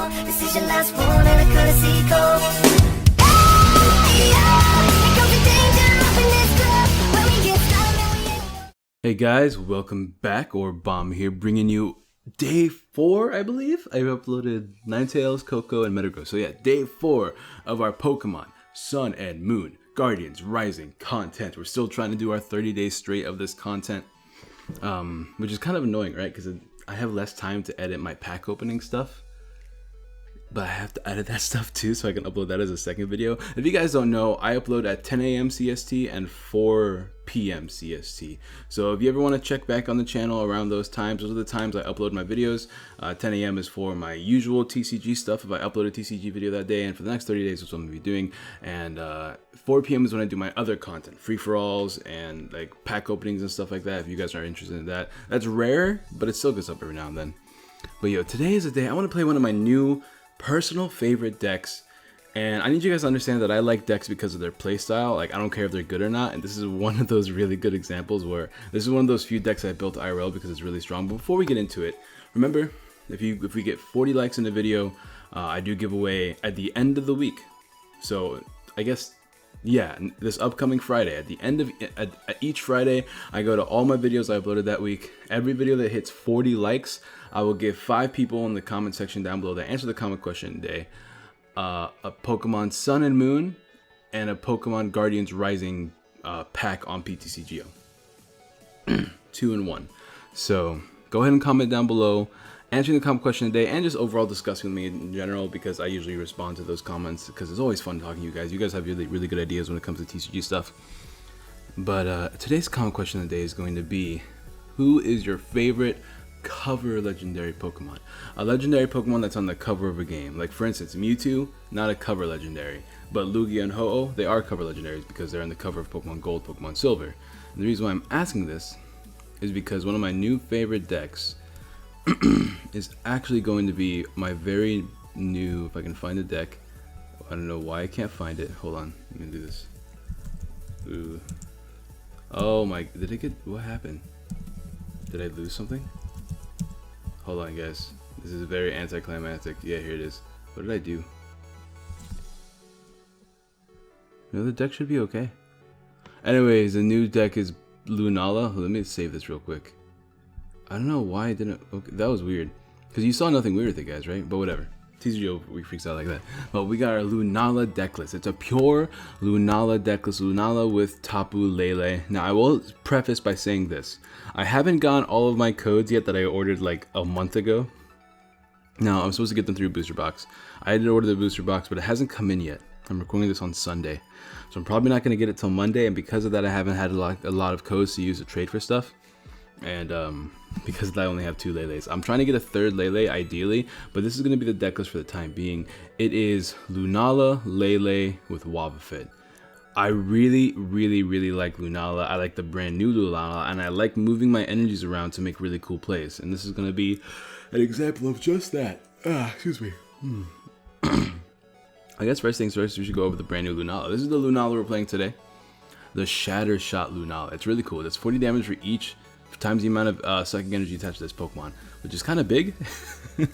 call. This is your last one and a courtesy call. Hey, it could be danger up in this club. When we get started and we ain't. Hey guys, welcome back. AuraBomb here, bringing you day 4, I believe. I've uploaded Ninetales, Coco, and Metagross. So yeah, day 4 of our Pokemon Sun and Moon Guardians Rising content. We're still trying to do our 30 days straight of this content, which is kind of annoying, right? Because I have less time to edit my pack opening stuff, but I have to edit that stuff too, so I can upload that as a second video. If you guys don't know, I upload at 10 a.m. CST and 4 p.m. CST. So if you ever want to check back on the channel around those times, those are the times I upload my videos. 10 a.m. is for my usual TCG stuff, if I upload a TCG video that day, and for the next 30 days, that's what I'm going to be doing. And 4 p.m. is when I do my other content, free-for-alls and like pack openings and stuff like that, if you guys are interested in that. That's rare, but it still gets up every now and then. But yo, today is the day I want to play one of my new personal favorite decks, and I need you guys to understand that I like decks because of their playstyle. Like, I don't care if they're good or not, and this is one of those really good examples where this is one of those few decks I built IRL because it's really strong. But before we get into it, remember, if we get 40 likes in the video, I do give away at the end of the week. So I guess, yeah, this upcoming Friday, at the end of at each Friday, I go to all my videos I uploaded that week. Every video that hits 40 likes, I will give 5 people in the comment section down below that answer the comment question today a Pokemon Sun and Moon and a Pokemon Guardians Rising pack on PTCGO. 2 in 1. So go ahead and comment down below, answering the comment question today, and just overall discussing with me in general, because I usually respond to those comments because it's always fun talking to you guys. You guys have really good ideas when it comes to TCG stuff. But today's comment question of the day is going to be, who is your favorite cover legendary Pokemon? A legendary Pokemon that's on the cover of a game. Like, for instance, Mewtwo, not a cover legendary, but Lugia and Ho-Oh, they are cover legendaries because they're on the cover of Pokemon Gold, Pokemon Silver. And the reason why I'm asking this is because one of my new favorite decks is actually going to be my very new, if I can find the deck, I don't know why I can't find it, hold on, let me do this. Ooh. Oh my, did it get, what happened? Did I lose something? Hold on guys, this is very anticlimactic. Yeah, here it is. What did I do? No, the deck should be okay. Anyways, the new deck is Lunala. Let me save this real quick. I don't know why I didn't, okay, that was weird. Because you saw nothing weird with it, guys, right? But whatever. TCGO, we freaks out like that. But we got our Lunala deck list. It's a pure Lunala deck list. Lunala with Tapu Lele. Now, I will preface by saying this. I haven't gotten all of my codes yet that I ordered like a month ago. Now, I'm supposed to get them through booster box. I did order the booster box, but it hasn't come in yet. I'm recording this on Sunday. So I'm probably not going to get it till Monday. And because of that, I haven't had a lot of codes to use to trade for stuff. And because I only have 2 Leles, I'm trying to get a 3rd Lele ideally, but this is going to be the deck list for the time being. It is Lunala, Lele with Wobbuffet. I really like Lunala. I like the brand new Lunala, and I like moving my energies around to make really cool plays. And this is going to be an example of just that. Excuse me. I guess first things first, we should go over the brand new Lunala. This is the Lunala we're playing today. The Shatter Shot Lunala. It's really cool. It's 40 damage for each times the amount of psychic energy attached to this Pokemon, which is kind of big. Because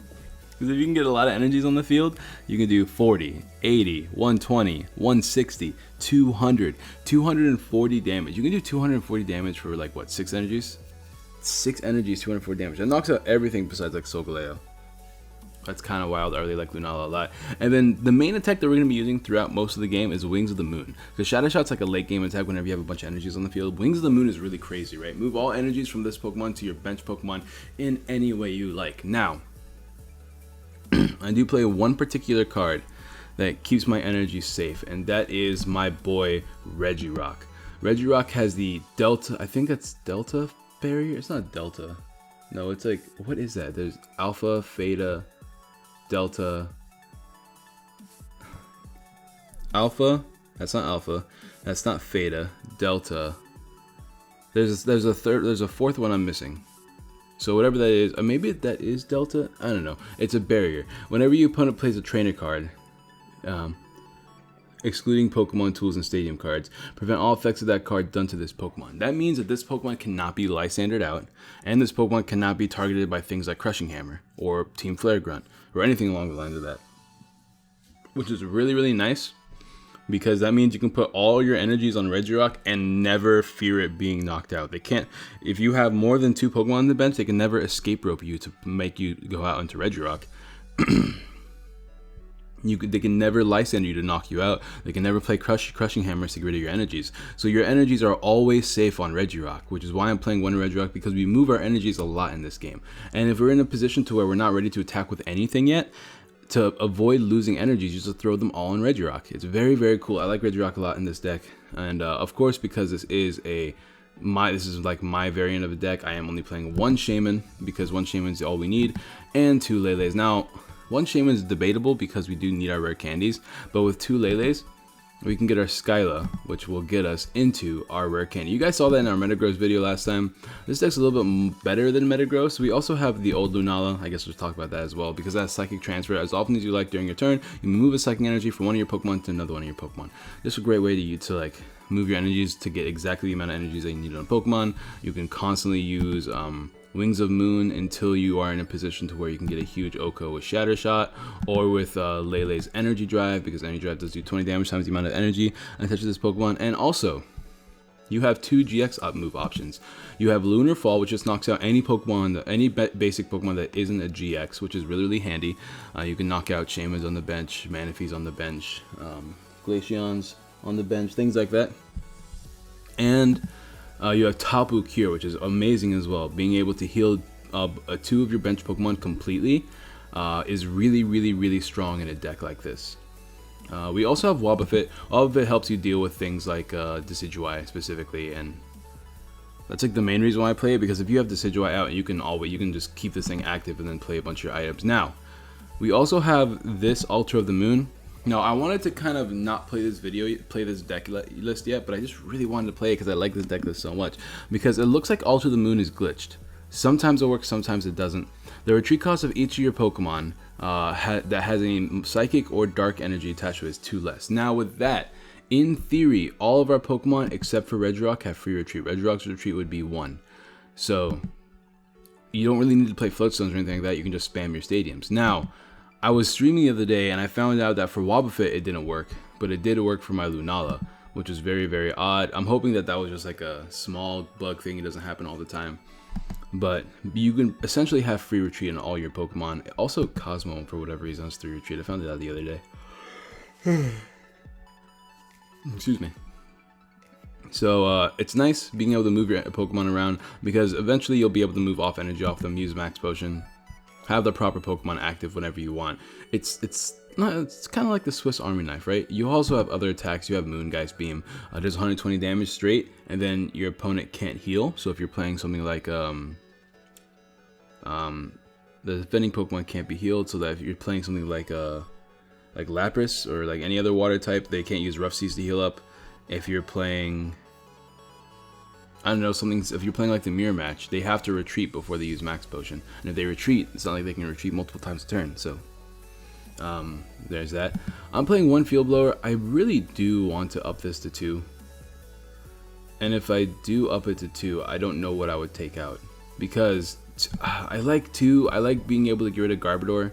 if you can get a lot of energies on the field, you can do 40, 80, 120, 160, 200, 240 damage. You can do 240 damage for like, what, 6 energies? 6 energies, 240 damage. That knocks out everything besides like Solgaleo. That's kind of wild. I really like Lunala a lot. And then the main attack that we're going to be using throughout most of the game is Wings of the Moon. Because Shadow Shot's like a late game attack whenever you have a bunch of energies on the field. Wings of the Moon is really crazy, right? Move all energies from this Pokemon to your bench Pokemon in any way you like. Now, I do play one particular card that keeps my energy safe, and that is my boy Regirock. Regirock has the Delta, I think that's Delta barrier? It's not Delta. No, it's like, what is that? There's Alpha, Theta, Delta, Alpha, that's not Alpha, that's not Theta, Delta, there's a fourth one I'm missing, so whatever that is, or maybe that is Delta, I don't know, it's a barrier. Whenever your opponent plays a trainer card, excluding Pokemon tools and stadium cards. Prevent all effects of that card done to this Pokemon. That means that this Pokemon cannot be Lysandered out, and this Pokemon cannot be targeted by things like Crushing Hammer, or Team Flare Grunt, or anything along the lines of that. Which is really, really nice, because that means you can put all your energies on Regirock and never fear it being knocked out. They can't, if you have more than 2 Pokemon on the bench, they can never escape rope you to make you go out into Regirock. They can never Lysander you to knock you out. They can never play Crushing Hammer to get rid of your energies. So your energies are always safe on Regirock, which is why I'm playing one Regirock, because we move our energies a lot in this game. And if we're in a position to where we're not ready to attack with anything yet, to avoid losing energies, you just throw them all in Regirock. It's very, very cool. I like Regirock a lot in this deck. And of course, because this is like my variant of the deck, I am only playing 1 Shaman, because 1 Shaman is all we need, and 2 Lele's. Now, 1 Shaman is debatable because we do need our rare candies, but with 2 Lele's, we can get our Skyla, which will get us into our rare candy. You guys saw that in our Metagross video last time. This deck's a little bit better than Metagross. We also have the old Lunala. I guess we'll talk about that as well, because that's Psychic Transfer. As often as you like during your turn, you move a Psychic Energy from one of your Pokemon to another one of your Pokemon. This is a great way to like move your energies to get exactly the amount of energies that you need on a Pokemon. You can constantly use Wings of Moon until you are in a position to where you can get a huge Oko with Shatter Shot, or with Lele's Energy Drive, because Energy Drive does do 20 damage times the amount of energy and touches this Pokemon. And also, you have 2 GX up move options. You have Lunar Fall, which just knocks out any Pokemon, any basic Pokemon that isn't a GX, which is really, really handy. You can knock out Shamans on the bench, Manaphy's on the bench, Glaceons on the bench, things like that. And you have Tapu Cure, which is amazing as well. Being able to heal 2 of your bench Pokemon completely is really, really, really strong in a deck like this. We also have Wobbuffet. Wobbuffet helps you deal with things like Decidueye specifically, and that's like the main reason why I play it, because if you have Decidueye out, you can just keep this thing active and then play a bunch of your items. Now, we also have this Altar of the Moon. Now, I wanted to kind of not play this deck list yet, but I just really wanted to play it because I like this deck list so much. Because it looks like Altar of the Moon is glitched. Sometimes it works, sometimes it doesn't. The retreat cost of each of your Pokemon that has any Psychic or Dark energy attached to it is 2 less. Now, with that, in theory, all of our Pokemon except for Regirock have free retreat. Regirock's retreat would be 1. So, you don't really need to play Floatstones or anything like that. You can just spam your stadiums. Now, I was streaming the other day and I found out that for Wobbuffet it didn't work, but it did work for my Lunala, which is very, very odd. I'm hoping that was just like a small bug thing. It doesn't happen all the time. But you can essentially have free retreat on all your Pokemon. Also, Cosmo, for whatever reason, has free retreat. I found it out the other day. Excuse me. So it's nice being able to move your Pokemon around, because eventually you'll be able to move off energy off them, use Max Potion, have the proper Pokemon active whenever you want. It's kind of like the Swiss Army knife, right? You also have other attacks. You have Moongeist Beam. Does 120 damage straight, and then your opponent can't heal. So if you're playing something like the defending Pokemon can't be healed, so that if you're playing something like Lapras or like any other water type, they can't use Rough Seas to heal up. If you're playing, I don't know, if you're playing like the mirror match, they have to retreat before they use Max Potion. And if they retreat, it's not like they can retreat multiple times a turn. So, there's that. I'm playing 1 Field Blower. I really do want to up this to 2. And if I do up it to 2, I don't know what I would take out. Because I like 2. I like being able to get rid of Garbodor.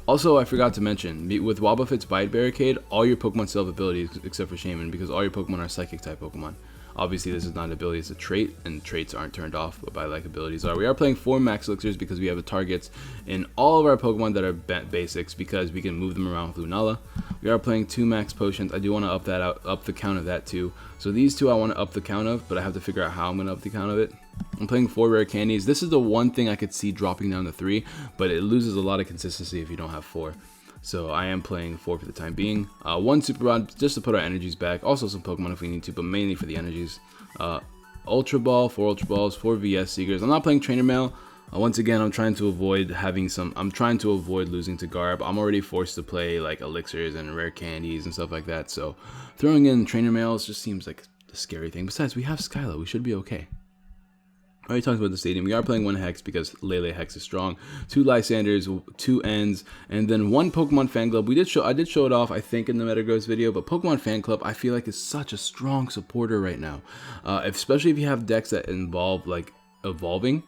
Also, I forgot to mention, with Wobbuffet's Bite Barricade, all your Pokemon still have abilities except for Shaman, because all your Pokemon are Psychic type Pokemon. Obviously, this is not an ability, it's a trait, and traits aren't turned off, but by like abilities are. We are playing 4 Max Elixirs because we have the targets in all of our Pokemon that are basics, because we can move them around with Lunala. We are playing 2 Max Potions. I do want to up the count of that too. So these 2 I want to up the count of, but I have to figure out how I'm going to up the count of it. I'm playing 4 Rare Candies. This is the one thing I could see dropping down to 3, but it loses a lot of consistency if you don't have 4. So I am playing 4 for the time being. 1 Super Rod just to put our energies back. Also some Pokemon if we need to, but mainly for the energies. Ultra Ball, 4 Ultra Balls, 4 VS Seekers. I'm not playing Trainer Mail. Once again, I'm trying to avoid losing to Garb. I'm already forced to play like Elixirs and Rare Candies and stuff like that. So throwing in Trainer Mails just seems like a scary thing. Besides, we have Skyla. We should be okay. I already talked about the stadium. We are playing 1 Hex because LELE Hex is strong. 2 Lysanders, 2 Ends, and then 1 Pokemon Fan Club. I did show it off, I think, in the MetaGrows video, but Pokemon Fan Club, I feel like is such a strong supporter right now. Especially if you have decks that involve, like, evolving.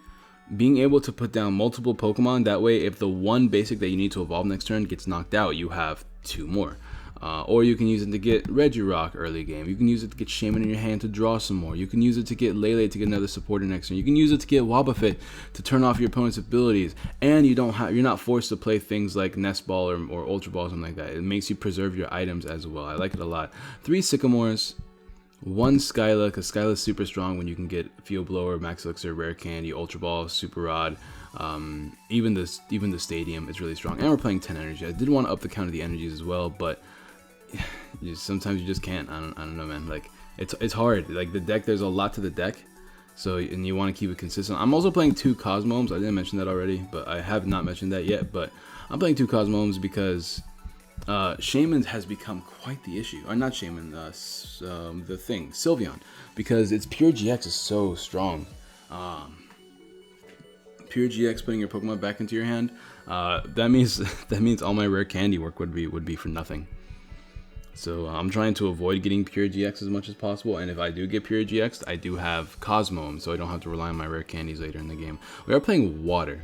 Being able to put down multiple Pokemon, that way if the one basic that you need to evolve next turn gets knocked out, you have 2 more. Or you can use it to get Regirock early game. You can use it to get Shaman in your hand to draw some more. You can use it to get LELE to get another supporter next turn. You can use it to get Wobbuffet to turn off your opponent's abilities. And you're not forced to play things like Nest Ball or Ultra Ball or something like that. It makes you preserve your items as well. I like it a lot. 3 Sycamores, 1 Skyla, because Skyla's super strong when you can get Field Blower, Max Elixir, Rare Candy, Ultra Ball, Super Rod. Even the stadium is really strong. And we're playing 10 energy. I did want to up the count of the energies as well, but sometimes you just can't. I don't know, man. Like it's hard. Like the deck, there's a lot to the deck, so and you want to keep it consistent. I'm also playing 2 Cosmomes. I didn't mention that already, but I have not mentioned that yet. But I'm playing 2 Cosmomes because Shaman has become quite the issue. Or not Shaman, the thing Sylveon, because its pure GX is so strong. Pure GX putting your Pokemon back into your hand. That means all my rare candy work would be for nothing. So I'm trying to avoid getting pure GX as much as possible, and if I do get pure GX, I do have Cosmome, so I don't have to rely on my rare candies later in the game. We are playing water.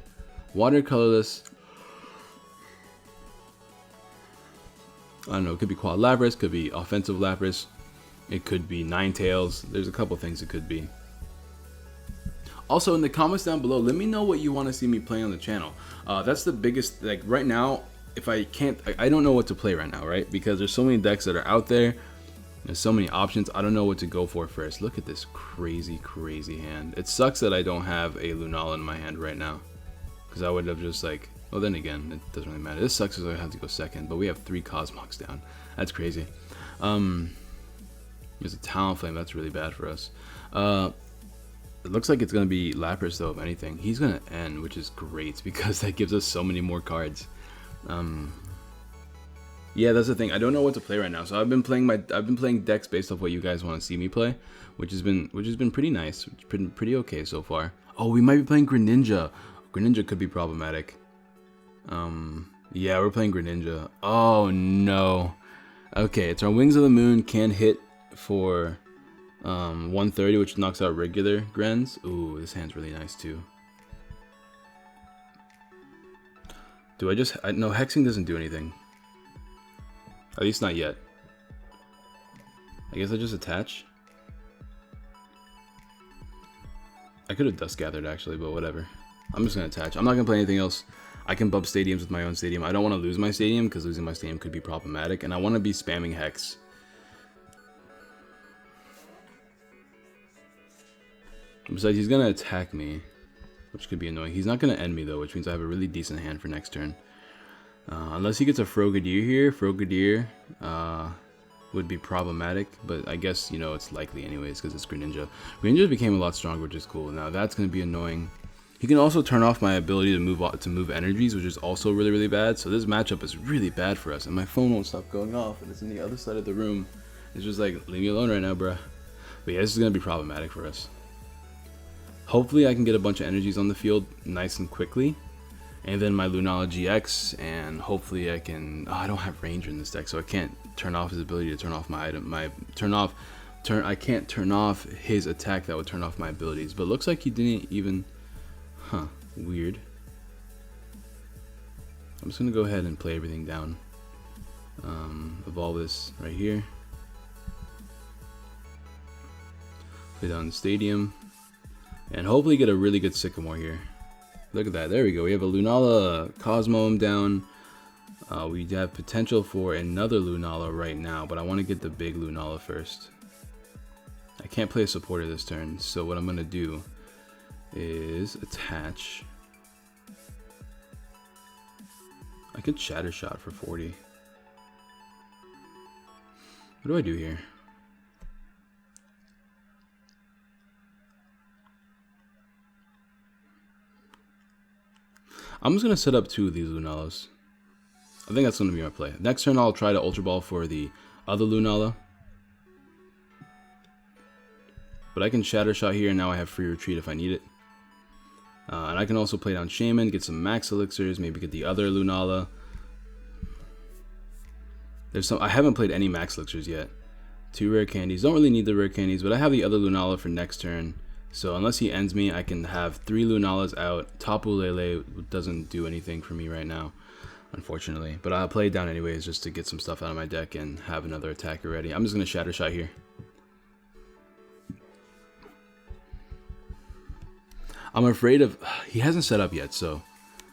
Water colorless. I don't know, it could be Quad Lapras, could be offensive Lapras, it could be Ninetales. There's a couple things it could be. Also, in the comments down below, let me know what you want to see me play on the channel. That's the biggest, like right now, if I can't, I don't know what to play right now, right? Because there's so many decks that are out there. There's so many options. I don't know what to go for first. Look at this crazy, crazy hand. It sucks that I don't have a Lunala in my hand right now, because I would have just like, well, then again, it doesn't really matter. This sucks because I have to go second, but we have 3 Cosmox down. That's crazy. There's a Talonflame. That's really bad for us. It looks like it's going to be Lapras, though, if anything. He's going to end, which is great, because that gives us so many more cards. Yeah, that's the thing. I don't know what to play right now, so I've been playing decks based off what you guys want to see me play, which has been pretty nice. It's been pretty okay so far. Oh, we might be playing Greninja. Greninja could be problematic. Yeah, we're playing Greninja. Oh no. Okay, it's our Wings of the Moon, can hit for 130, which knocks out regular Grens. Ooh, this hand's really nice too. Do I just... no, Hexing doesn't do anything. At least not yet. I guess I just attach. I could have Dust Gathered actually, but whatever. I'm just going to attach. I'm not going to play anything else. I can bump stadiums with my own stadium. I don't want to lose my stadium because losing my stadium could be problematic. And I want to be spamming Hex. Besides, he's going to attack me, which could be annoying. He's not going to end me though, which means I have a really decent hand for next turn. Unless he gets a Frogadier here. Frogadier would be problematic, but I guess, you know, it's likely anyways because it's Greninja. Greninja became a lot stronger, which is cool. Now that's going to be annoying. He can also turn off my ability to move energies, which is also really, really bad. So this matchup is really bad for us, and my phone won't stop going off, and it's in the other side of the room. It's just like, leave me alone right now, bruh. But yeah, this is going to be problematic for us. Hopefully I can get a bunch of energies on the field nice and quickly. And then my Lunala GX, and hopefully I can... Oh, I don't have Ranger in this deck, so I can't turn off his ability to turn off my item. I can't turn off his attack that would turn off my abilities. But it looks like he didn't even... Huh, weird. I'm just going to go ahead and play everything down. Evolve this right here. Play down the stadium. And hopefully get a really good Sycamore here. Look at that. There we go. We have a Lunala Cosmome down. We have potential for another Lunala right now, but I want to get the big Lunala first. I can't play a supporter this turn, so what I'm going to do is attach. I could Shatter Shot for 40. What do I do here? I'm just going to set up 2 of these Lunalas. I think that's going to be my play. Next turn I'll try to Ultra Ball for the other Lunala. But I can Shatter Shot here, and now I have free retreat if I need it. And I can also play down Shaman, get some max elixirs, maybe get the other Lunala. I haven't played any max elixirs yet. 2 rare candies. Don't really need the rare candies, but I have the other Lunala for next turn. So unless he ends me, I can have 3 Lunalas out. Tapu Lele doesn't do anything for me right now, unfortunately. But I'll play it down anyways just to get some stuff out of my deck and have another attacker ready. I'm just going to Shatter Shot here. I'm afraid of... He hasn't set up yet, so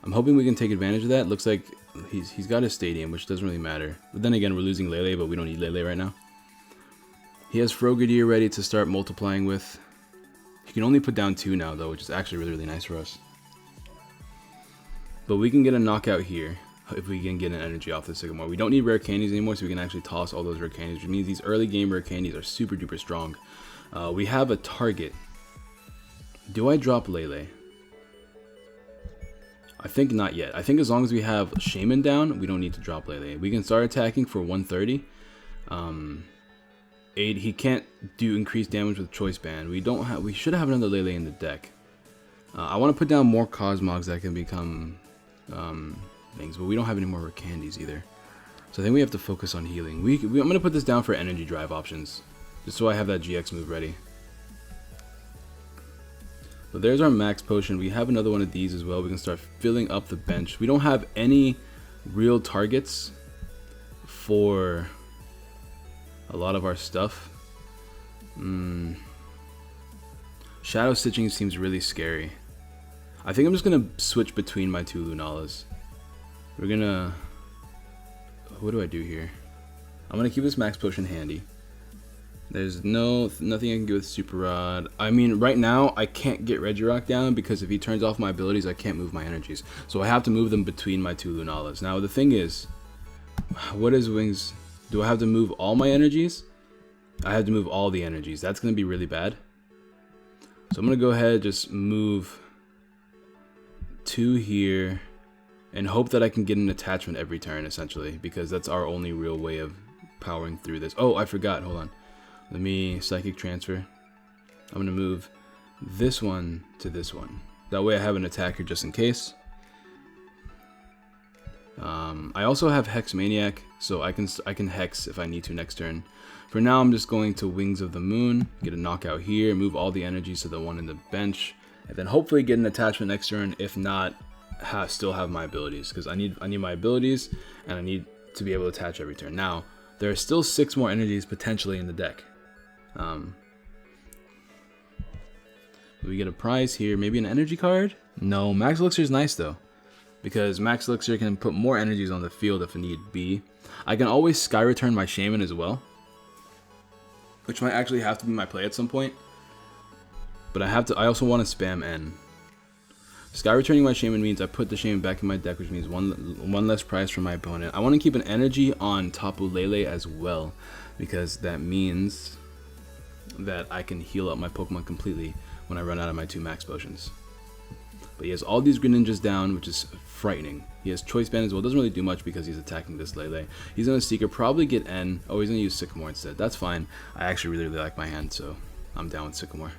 I'm hoping we can take advantage of that. Looks like he's got his stadium, which doesn't really matter. But then again, we're losing Lele, but we don't need Lele right now. He has Frogadier ready to start multiplying with. He can only put down 2 now, though, which is actually really, really nice for us. But we can get a knockout here if we can get an energy off the Sycamore. We don't need rare candies anymore, so we can actually toss all those rare candies, which means these early game rare candies are super duper strong. We have a target. Do I drop Lele? I think not yet. I think as long as we have Shaman down, we don't need to drop Lele. We can start attacking for 130. He can't do increased damage with Choice Band. We should have another Lele in the deck. I want to put down more Cosmogs that can become things, but we don't have any more candies either. So I think we have to focus on healing. I'm going to put this down for energy drive options, just so I have that GX move ready. But there's our max potion. We have another one of these as well. We can start filling up the bench. We don't have any real targets for a lot of our stuff. Shadow Stitching seems really scary. I think I'm just gonna switch between my 2 Lunalas. We're gonna... What do I do here? I'm gonna keep this max potion handy. There's nothing I can do with Super Rod. I mean, right now I can't get Regirock down because if he turns off my abilities, I can't move my energies. So I have to move them between my 2 Lunalas. Now the thing is, what is Wings? Do I have to move all my energies? I have to move all the energies. That's going to be really bad. So I'm going to go ahead and just move 2 here and hope that I can get an attachment every turn, essentially, because that's our only real way of powering through this. Oh, I forgot. Hold on. Let me Psychic Transfer. I'm going to move this one to this one. That way I have an attacker just in case. I also have Hex Maniac, so I can Hex if I need to next turn. For now, I'm just going to Wings of the Moon, get a knockout here, move all the energies to the one in the bench, and then hopefully get an attachment next turn. If not, still have my abilities, because I need my abilities, and I need to be able to attach every turn. Now, there are still 6 more energies potentially in the deck. We get a prize here, maybe an energy card? No, Max Elixir is nice though, because Max Elixir can put more energies on the field if need be. I can always Sky Return my Shaman as well, which might actually have to be my play at some point. But I also want to spam N. Sky Returning my Shaman means I put the Shaman back in my deck, which means one less prize for my opponent. I want to keep an energy on Tapu Lele as well, because that means that I can heal up my Pokemon completely when I run out of my 2 max potions. But he has all these Greninjas down, which is frightening. He has Choice Band as well. Doesn't really do much because he's attacking this Lele. He's going to Seeker, probably get N. Oh, he's going to use Sycamore instead. That's fine. I actually really like my hand, so I'm down with Sycamore.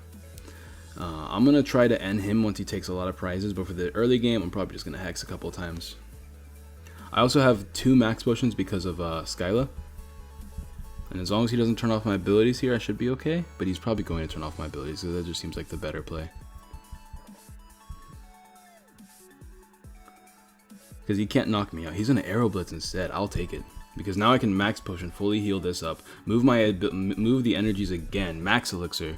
I'm going to try to end him once he takes a lot of prizes, but for the early game, I'm probably just going to Hex a couple of times. I also have 2 max potions because of Skyla. And as long as he doesn't turn off my abilities here, I should be okay. But he's probably going to turn off my abilities, so that just seems like the better play. Because he can't knock me out. He's going to Arrow Blitz instead. I'll take it. Because now I can Max Potion, fully heal this up, move the energies again, Max Elixir.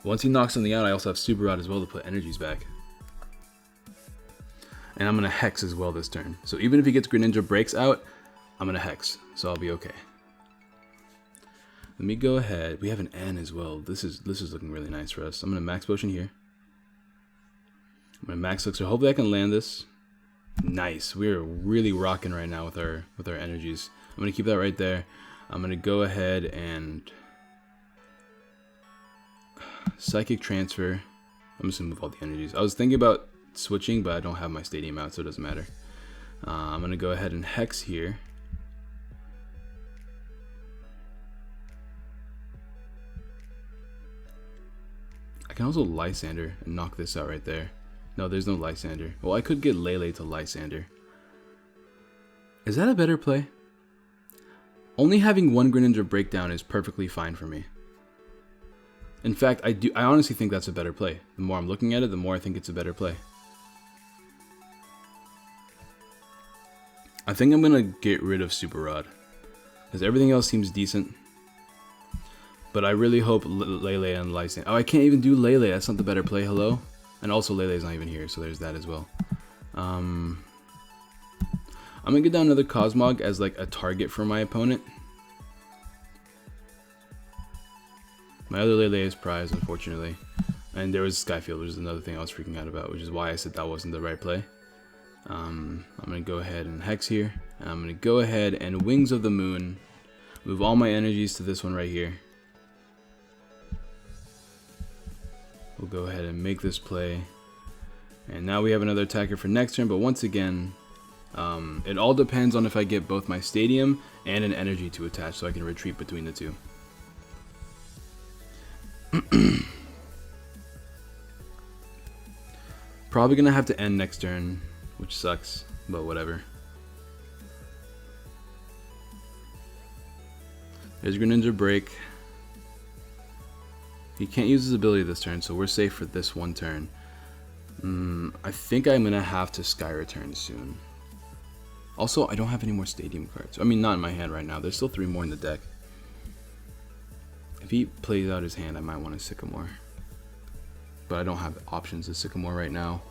Once he knocks something out, I also have Super Rod as well to put energies back. And I'm going to Hex as well this turn. So even if he gets Greninja Breaks out, I'm going to Hex. So I'll be okay. Let me go ahead. We have an N as well. This is looking really nice for us. I'm going to Max Potion here. I'm going to Max Elixir. Hopefully I can land this. Nice. We're really rocking right now with our energies. I'm going to keep that right there. I'm going to go ahead and Psychic Transfer. I'm just going to move all the energies. I was thinking about switching, but I don't have my Stadium out, so it doesn't matter. I'm going to go ahead and Hex here. can also Lysander and knock this out right there. No, there's no Lysander. Well, I could get LELE to Lysander. Is that a better play? Only having one Greninja breakdown is perfectly fine for me. In fact, I honestly think that's a better play. The more I'm looking at it, the more I think it's a better play. I think I'm gonna get rid of Super Rod, because everything else seems decent. But I really hope LELE and Lysander. Oh, I can't even do LELE. That's not the better play. Hello? And also LELE's not even here, so there's that as well. I'm gonna get down another Cosmog as like a target for my opponent. My other LELE is prize, unfortunately. And there was Skyfield, which is another thing I was freaking out about, which is why I said that wasn't the right play. I'm gonna go ahead and Hex here. And I'm gonna go ahead and Wings of the Moon. Move all my energies to this one right here. We'll go ahead and make this play. And now we have another attacker for next turn, but once again, it all depends on if I get both my Stadium and an energy to attach so I can retreat between the two. Probably gonna have to end next turn, which sucks, but whatever. There's Greninja Break. He can't use his ability this turn, so we're safe for this one turn. I think I'm gonna have to Sky Return soon. Also, I don't have any more Stadium cards. I mean, not in my hand right now. There's still 3 more in the deck. If he plays out his hand, I might want to Sycamore. But I don't have options to Sycamore right now.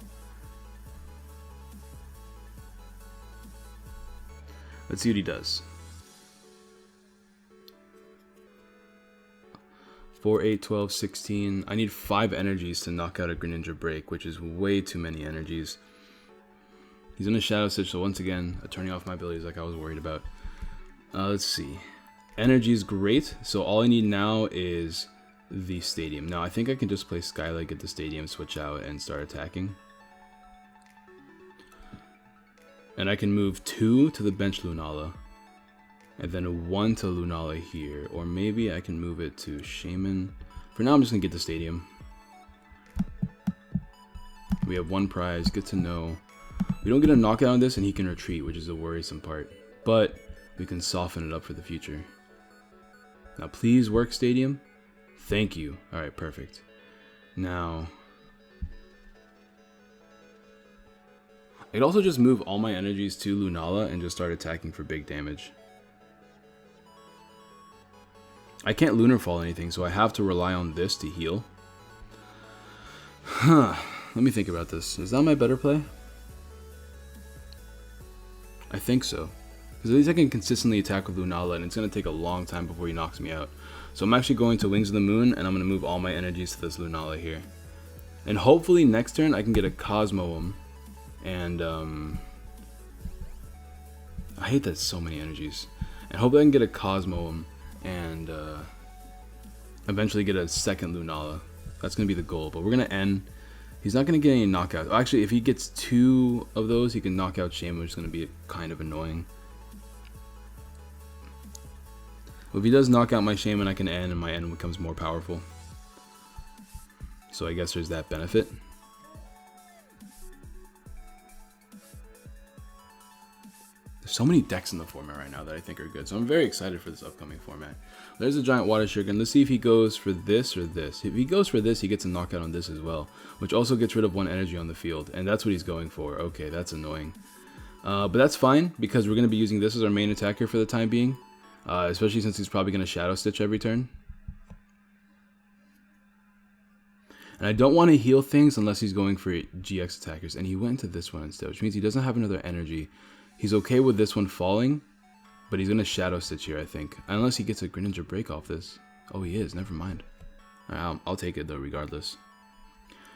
Let's see what he does. 4, 8, 12, 16. I need 5 energies to knock out a Greninja Break, which is way too many energies. He's in a Shadow Stitch, so once again, turning off my abilities like I was worried about. Let's see. Energy is great, so all I need now is the Stadium. Now, I think I can just play Skylight, get the Stadium, switch out, and start attacking. And I can move 2 to the bench Lunala. And then 1 to Lunala here. Or maybe I can move it to Shaman. For now, I'm just going to get the Stadium. We have 1 prize. Good to know. We don't get a knockout on this, and he can retreat, which is the worrisome part. But we can soften it up for the future. Now, please work, Stadium. Thank you. Alright, perfect. Now, I could also just move all my energies to Lunala and just start attacking for big damage. I can't Lunar Fall anything, so I have to rely on this to heal. Let me think about this. Is that my better play? I think so. Because at least I can consistently attack with Lunala, and it's going to take a long time before he knocks me out. So I'm actually going to Wings of the Moon, and I'm going to move all my energies to this Lunala here. And hopefully next turn I can get a Cosmoem. And, I hate that so many energies. And hopefully I can get a Cosmoem and eventually get a second Lunala. That's going to be the goal, but we're going to end. He's not going to get any knockouts. Actually, if he gets 2 of those, he can knock out Shaman, which is going to be kind of annoying. Well, if he does knock out my Shaman, I can end, and my end becomes more powerful. So I guess there's that benefit. There's so many decks in the format right now that I think are good, so I'm very excited for this upcoming format. There's a giant Water Shuriken. Let's see if he goes for this or this. If he goes for this, he gets a knockout on this as well, which also gets rid of 1 energy on the field, and that's what he's going for. Okay, that's annoying. But that's fine, because we're going to be using this as our main attacker for the time being, especially since he's probably going to Shadow Stitch every turn. And I don't want to heal things unless he's going for GX attackers, and he went to this one instead, which means he doesn't have another energy. He's okay with this one falling, but he's going to Shadow Stitch here, I think. Unless he gets a Greninja Break off this. Oh, he is. Never mind. Right, I'll take it, though, regardless.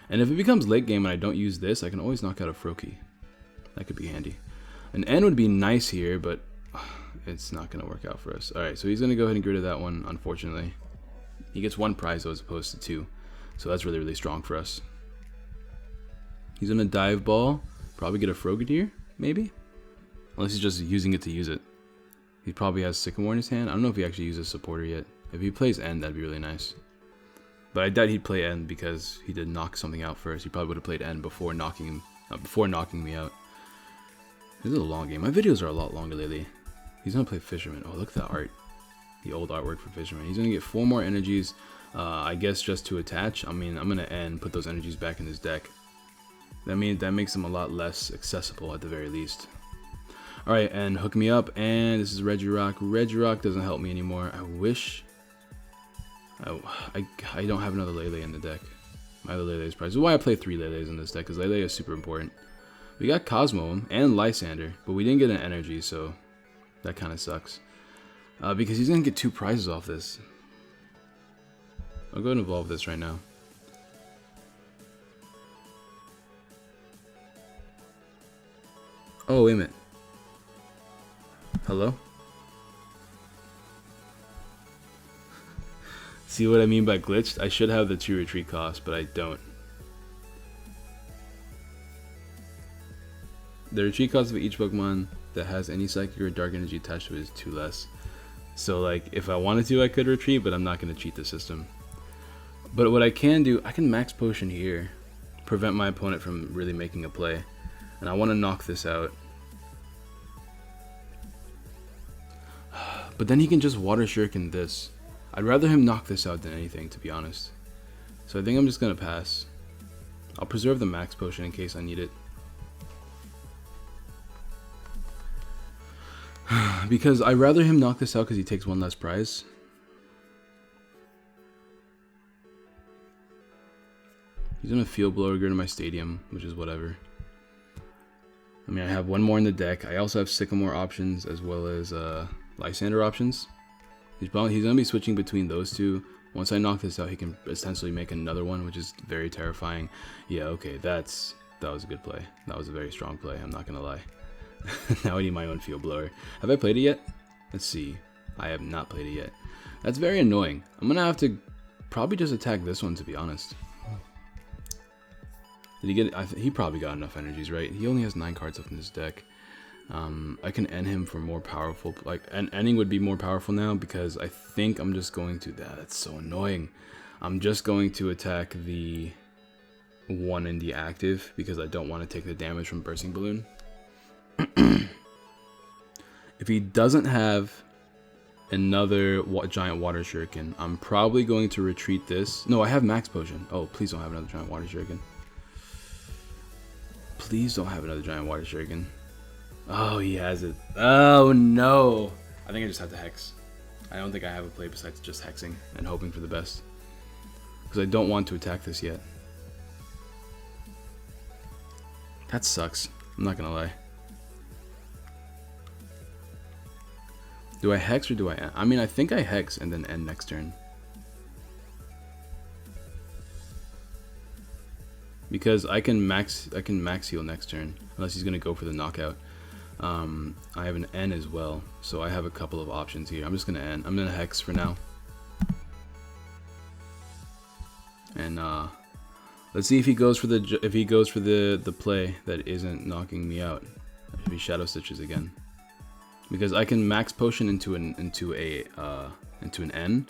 And if it becomes late game and I don't use this, I can always knock out a Froakie. That could be handy. An N would be nice here, but it's not going to work out for us. Alright, so he's going to go ahead and get rid of that one, unfortunately. He gets 1 prize, though, as opposed to 2. So that's really, really strong for us. He's going to Dive Ball. Probably get a Frogadier, maybe? Unless he's just using it to use it. He probably has Sycamore in his hand. I don't know if he actually uses Supporter yet. If he plays End, that'd be really nice. But I doubt he'd play N because he did knock something out first. He probably would have played N before knocking me out. This is a long game. My videos are a lot longer lately. He's gonna play Fisherman. Oh, look at that art. The old artwork for Fisherman. He's gonna get 4 more energies. I guess just to attach. I mean, I'm gonna N, put those energies back in his deck. That makes him a lot less accessible at the very least. Alright, and hook me up, and this is Regirock. Regirock doesn't help me anymore. I wish... I don't have another Lele in the deck. My other Lele is probably... This is why I play 3 Leles in this deck, because Lele is super important. We got Cosmo and Lysander, but we didn't get an energy, so that kind of sucks. Because he's going to get 2 prizes off this. I'll go ahead and evolve this right now. Oh, wait a minute. Hello? See what I mean by glitched? I should have the 2 retreat cost, but I don't. The retreat cost of each Pokemon that has any Psychic or Dark Energy attached to it is 2 less. So like, if I wanted to, I could retreat, but I'm not going to cheat the system. But what I can do, I can Max Potion here. Prevent my opponent from really making a play. And I want to knock this out. But then he can just Water Shuriken this. I'd rather him knock this out than anything, to be honest. So I think I'm just going to pass. I'll preserve the Max Potion in case I need it. Because I'd rather him knock this out because he takes 1 less prize. He's gonna Field Blower, go to my Stadium, which is whatever. I mean, I have 1 more in the deck. I also have Sycamore options as well as Lysander options. He's gonna be switching between those 2. Once I knock this out, he can essentially make another one, which is very terrifying. Yeah, okay, that was a good play. That was a very strong play, I'm not gonna lie. Now I need my own Field Blower. Have I played it yet? Let's see. I have not played it yet. That's very annoying. I'm gonna have to probably just attack this one, to be honest. Did he get... he probably got enough energies, right? He only has 9 cards left in his deck. I can end him for more powerful... Like, ending would be more powerful now because I think I'm just going to... That's so annoying. I'm just going to attack the 1 in the active because I don't want to take the damage from Bursting Balloon. If he doesn't have another giant Water Shuriken, I'm probably going to retreat this. No, I have Max Potion. Oh, please don't have another giant Water Shuriken. Please don't have another giant Water Shuriken. Oh, he has it. Oh, no. I think I just have to Hex. I don't think I have a play besides just Hexing and hoping for the best. Because I don't want to attack this yet. That sucks. I'm not going to lie. Do I Hex or do I end? I mean, I think I Hex and then end next turn. Because I can max heal next turn unless he's gonna go for the knockout. I have an N as well, so I have a couple of options here. I'm just gonna N. I'm gonna Hex for now. And let's see if he goes for the play that isn't knocking me out. If he Shadow Stitches again. Because I can Max Potion into an N,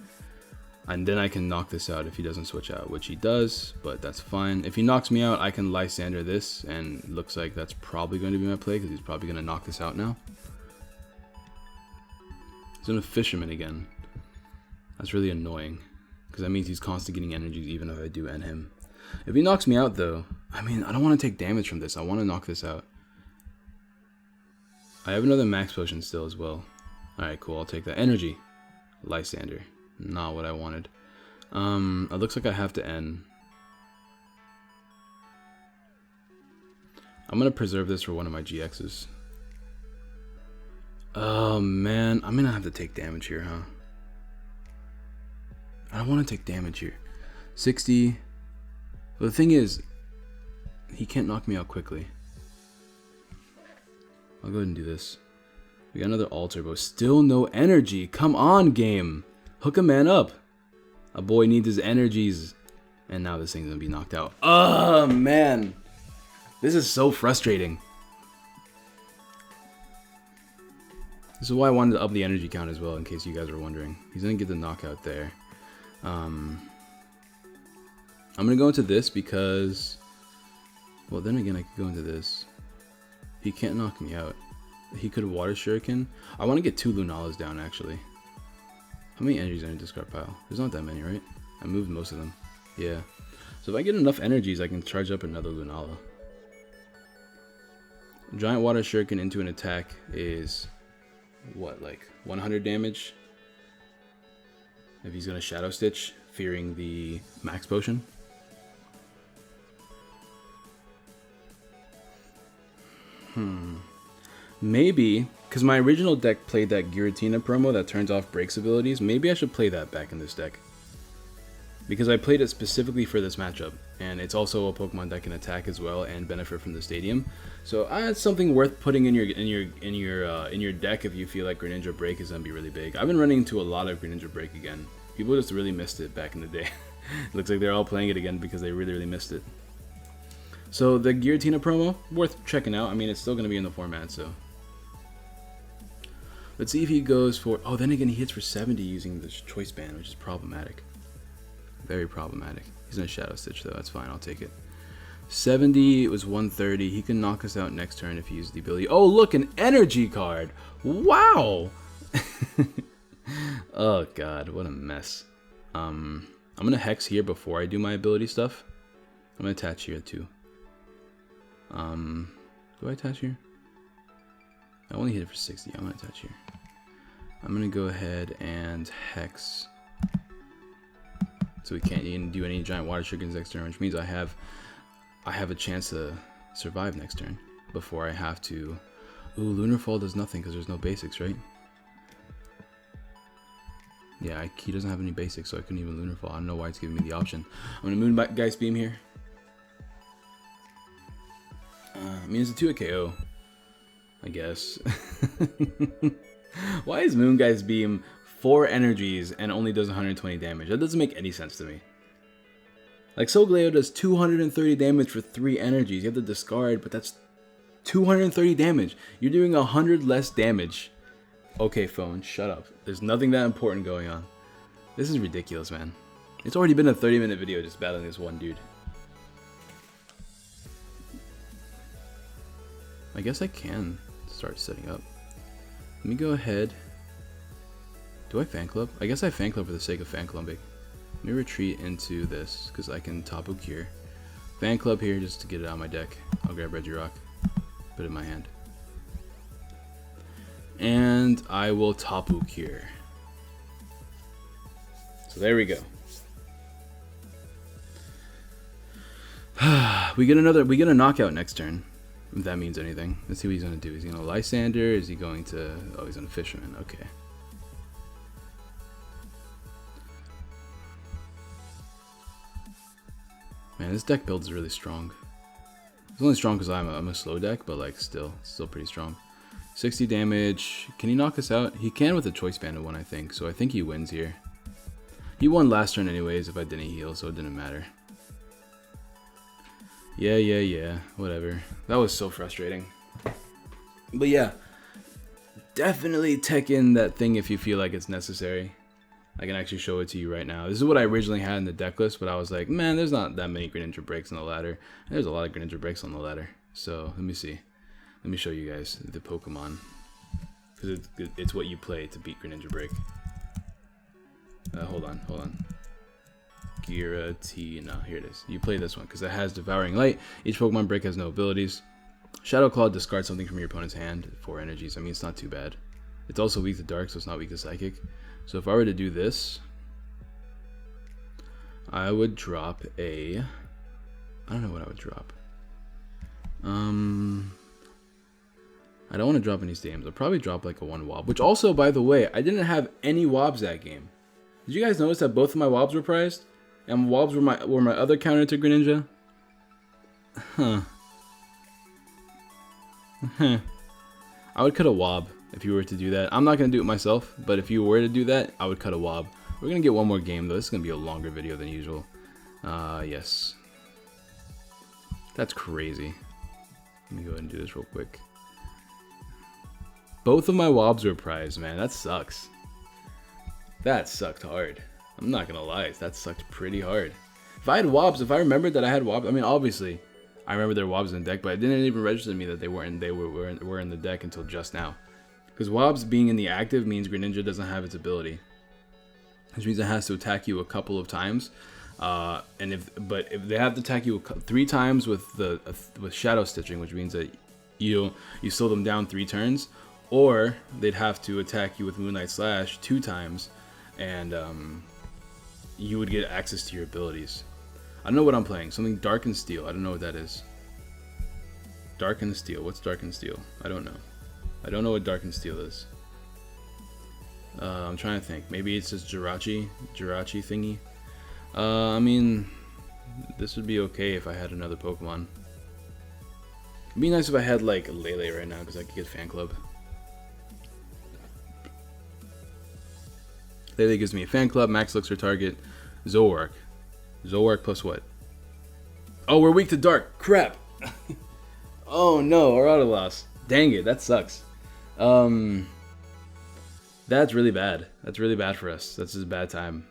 and then I can knock this out if he doesn't switch out, which he does, but that's fine. If he knocks me out, I can Lysander this, and looks like that's probably going to be my play because he's probably going to knock this out now. He's going to Fisherman again. That's really annoying because that means he's constantly getting energies even if I do end him. If he knocks me out though, I mean, I don't want to take damage from this. I want to knock this out. I have another Max Potion still as well. Alright, cool. I'll take that. Energy. Lysander. Not what I wanted. It looks like I have to end. I'm going to preserve this for one of my GXs. Oh, man. I'm going to have to take damage here, huh? I don't want to take damage here. 60. Well, the thing is, he can't knock me out quickly. I'll go ahead and do this. We got another Alter, but still no energy. Come on, game. Hook a man up. A boy needs his energies. And now this thing's gonna be knocked out. Oh, man. This is so frustrating. This is why I wanted to up the energy count as well, in case you guys were wondering. He's gonna get the knockout there. I'm gonna go into this because, well, then again, I could go into this. He can't knock me out. He could Water Shuriken. I want to get 2 Lunalas down, actually. How many energies are in the discard pile? There's not that many, right? I moved most of them. Yeah. So if I get enough energies, I can charge up another Lunala. Giant Water Shuriken into an attack is, what, like 100 damage? If he's gonna Shadow Stitch, fearing the Max Potion. Maybe, because my original deck played that Giratina promo that turns off Break's abilities, maybe I should play that back in this deck. Because I played it specifically for this matchup, and it's also a Pokemon that can attack as well and benefit from the stadium. So it's something worth putting in your deck if you feel like Greninja Break is gonna be really big. I've been running into a lot of Greninja Break again. People just really missed it back in the day. It looks like they're all playing it again because they really missed it. So the Giratina promo, worth checking out. I mean, it's still gonna be in the format, so. Let's see if he goes for, oh, then again, he hits for 70 using the Choice Band, which is problematic. Very problematic. He's gonna Shadow Stitch though, that's fine, I'll take it. 70, it was 130. He can knock us out next turn if he uses the ability. Oh, look, an energy card! Wow! Oh god, what a mess. I'm gonna Hex here before I do my ability stuff. I'm gonna attach here too. Do I attach here? I only hit it for 60. I'm gonna attach here. I'm gonna go ahead and Hex. So we can't even do any giant water shurikens next turn, which means I have a chance to survive next turn before I have to. Ooh, Lunar Fall does nothing because there's no basics, right? Yeah, he doesn't have any basics, so I couldn't even Lunar Fall. I don't know why it's giving me the option. I'm gonna Moongeist Beam here. I mean, it's a 2 KO, I guess. Why is Moongeist Beam 4 energies and only does 120 damage? That doesn't make any sense to me. Like, Solgaleo does 230 damage for 3 energies. You have to discard, but that's 230 damage. You're doing 100 less damage. Okay, phone, shut up. There's nothing that important going on. This is ridiculous, man. It's already been a 30-minute video just battling this one dude. I guess I can start setting up. Let me go ahead. Do I fan club? I guess I fan club for the sake of fan clubbing. Let me retreat into this because I can Tapu Cure. Fan club here just to get it out of my deck. I'll grab Regirock, put it in my hand. And I will Tapu Cure. So there we go. We get a knockout next turn. If that means anything. Let's see what he's gonna do. Is he gonna Lysander? Is he going to, oh, he's gonna Fisherman, okay. Man, this deck build is really strong. It's only strong because I'm a slow deck, but like still pretty strong. 60 damage. Can he knock us out? He can with a Choice Band one, I think. So I think he wins here. He won last turn anyways if I didn't heal, so it didn't matter. Yeah. Whatever. That was so frustrating. But yeah, definitely tech in that thing if you feel like it's necessary. I can actually show it to you right now. This is what I originally had in the deck list, but I was like, man, there's not that many Greninja breaks on the ladder. And there's a lot of Greninja breaks on the ladder. So let me see. Let me show you guys the Pokemon. Because it's what you play to beat Greninja break. Hold on. Giratina. Here it is. You play this one because it has Devouring Light. Each Pokemon break has no abilities. Shadow Claw discards something from your opponent's hand. 4 energies. I mean, it's not too bad. It's also weak to Dark, so it's not weak to Psychic. So if I were to do this, I would drop a... I don't know what I would drop. I don't want to drop any stadiums. I'll probably drop like a 1 Wob. Which also, by the way, I didn't have any Wobs that game. Did you guys notice that both of my Wobs were prized? And Wobs were my other counter to Greninja? Huh. I would cut a Wob if you were to do that. I'm not going to do it myself, but if you were to do that, I would cut a Wob. We're going to get one more game, though. This is going to be a longer video than usual. Yes. That's crazy. Let me go ahead and do this real quick. Both of my Wobs were prized, man. That sucks. That sucked hard. I'm not going to lie. That sucked pretty hard. If I had Wobs, if I remembered that I had Wobs, I mean, obviously, I remember there were Wobs in the deck, but it didn't even register to me that they were in the deck until just now. Because Wobs being in the active means Greninja doesn't have its ability, which means it has to attack you a couple of times. And if they have to attack you 3 times with Shadow Stitching, which means that you slow them down 3 turns, or they'd have to attack you with Moonlight Slash 2 times, and you would get access to your abilities. I don't know what I'm playing. Something Dark and Steel. I don't know what that is. Dark and Steel. What's Dark and Steel? I don't know. I don't know what Dark and Steel is. I'm trying to think. Maybe it's this Jirachi thingy. I mean, this would be okay if I had another Pokemon. It'd be nice if I had like LELE right now, because I could get Fan Club. LELE gives me a Fan Club, Max Elixir target, Zoroark. Zoroark plus what? Oh, we're weak to Dark. Crap. Oh no, our auto loss. Dang it, that sucks. That's really bad. That's really bad for us. That's just a bad time.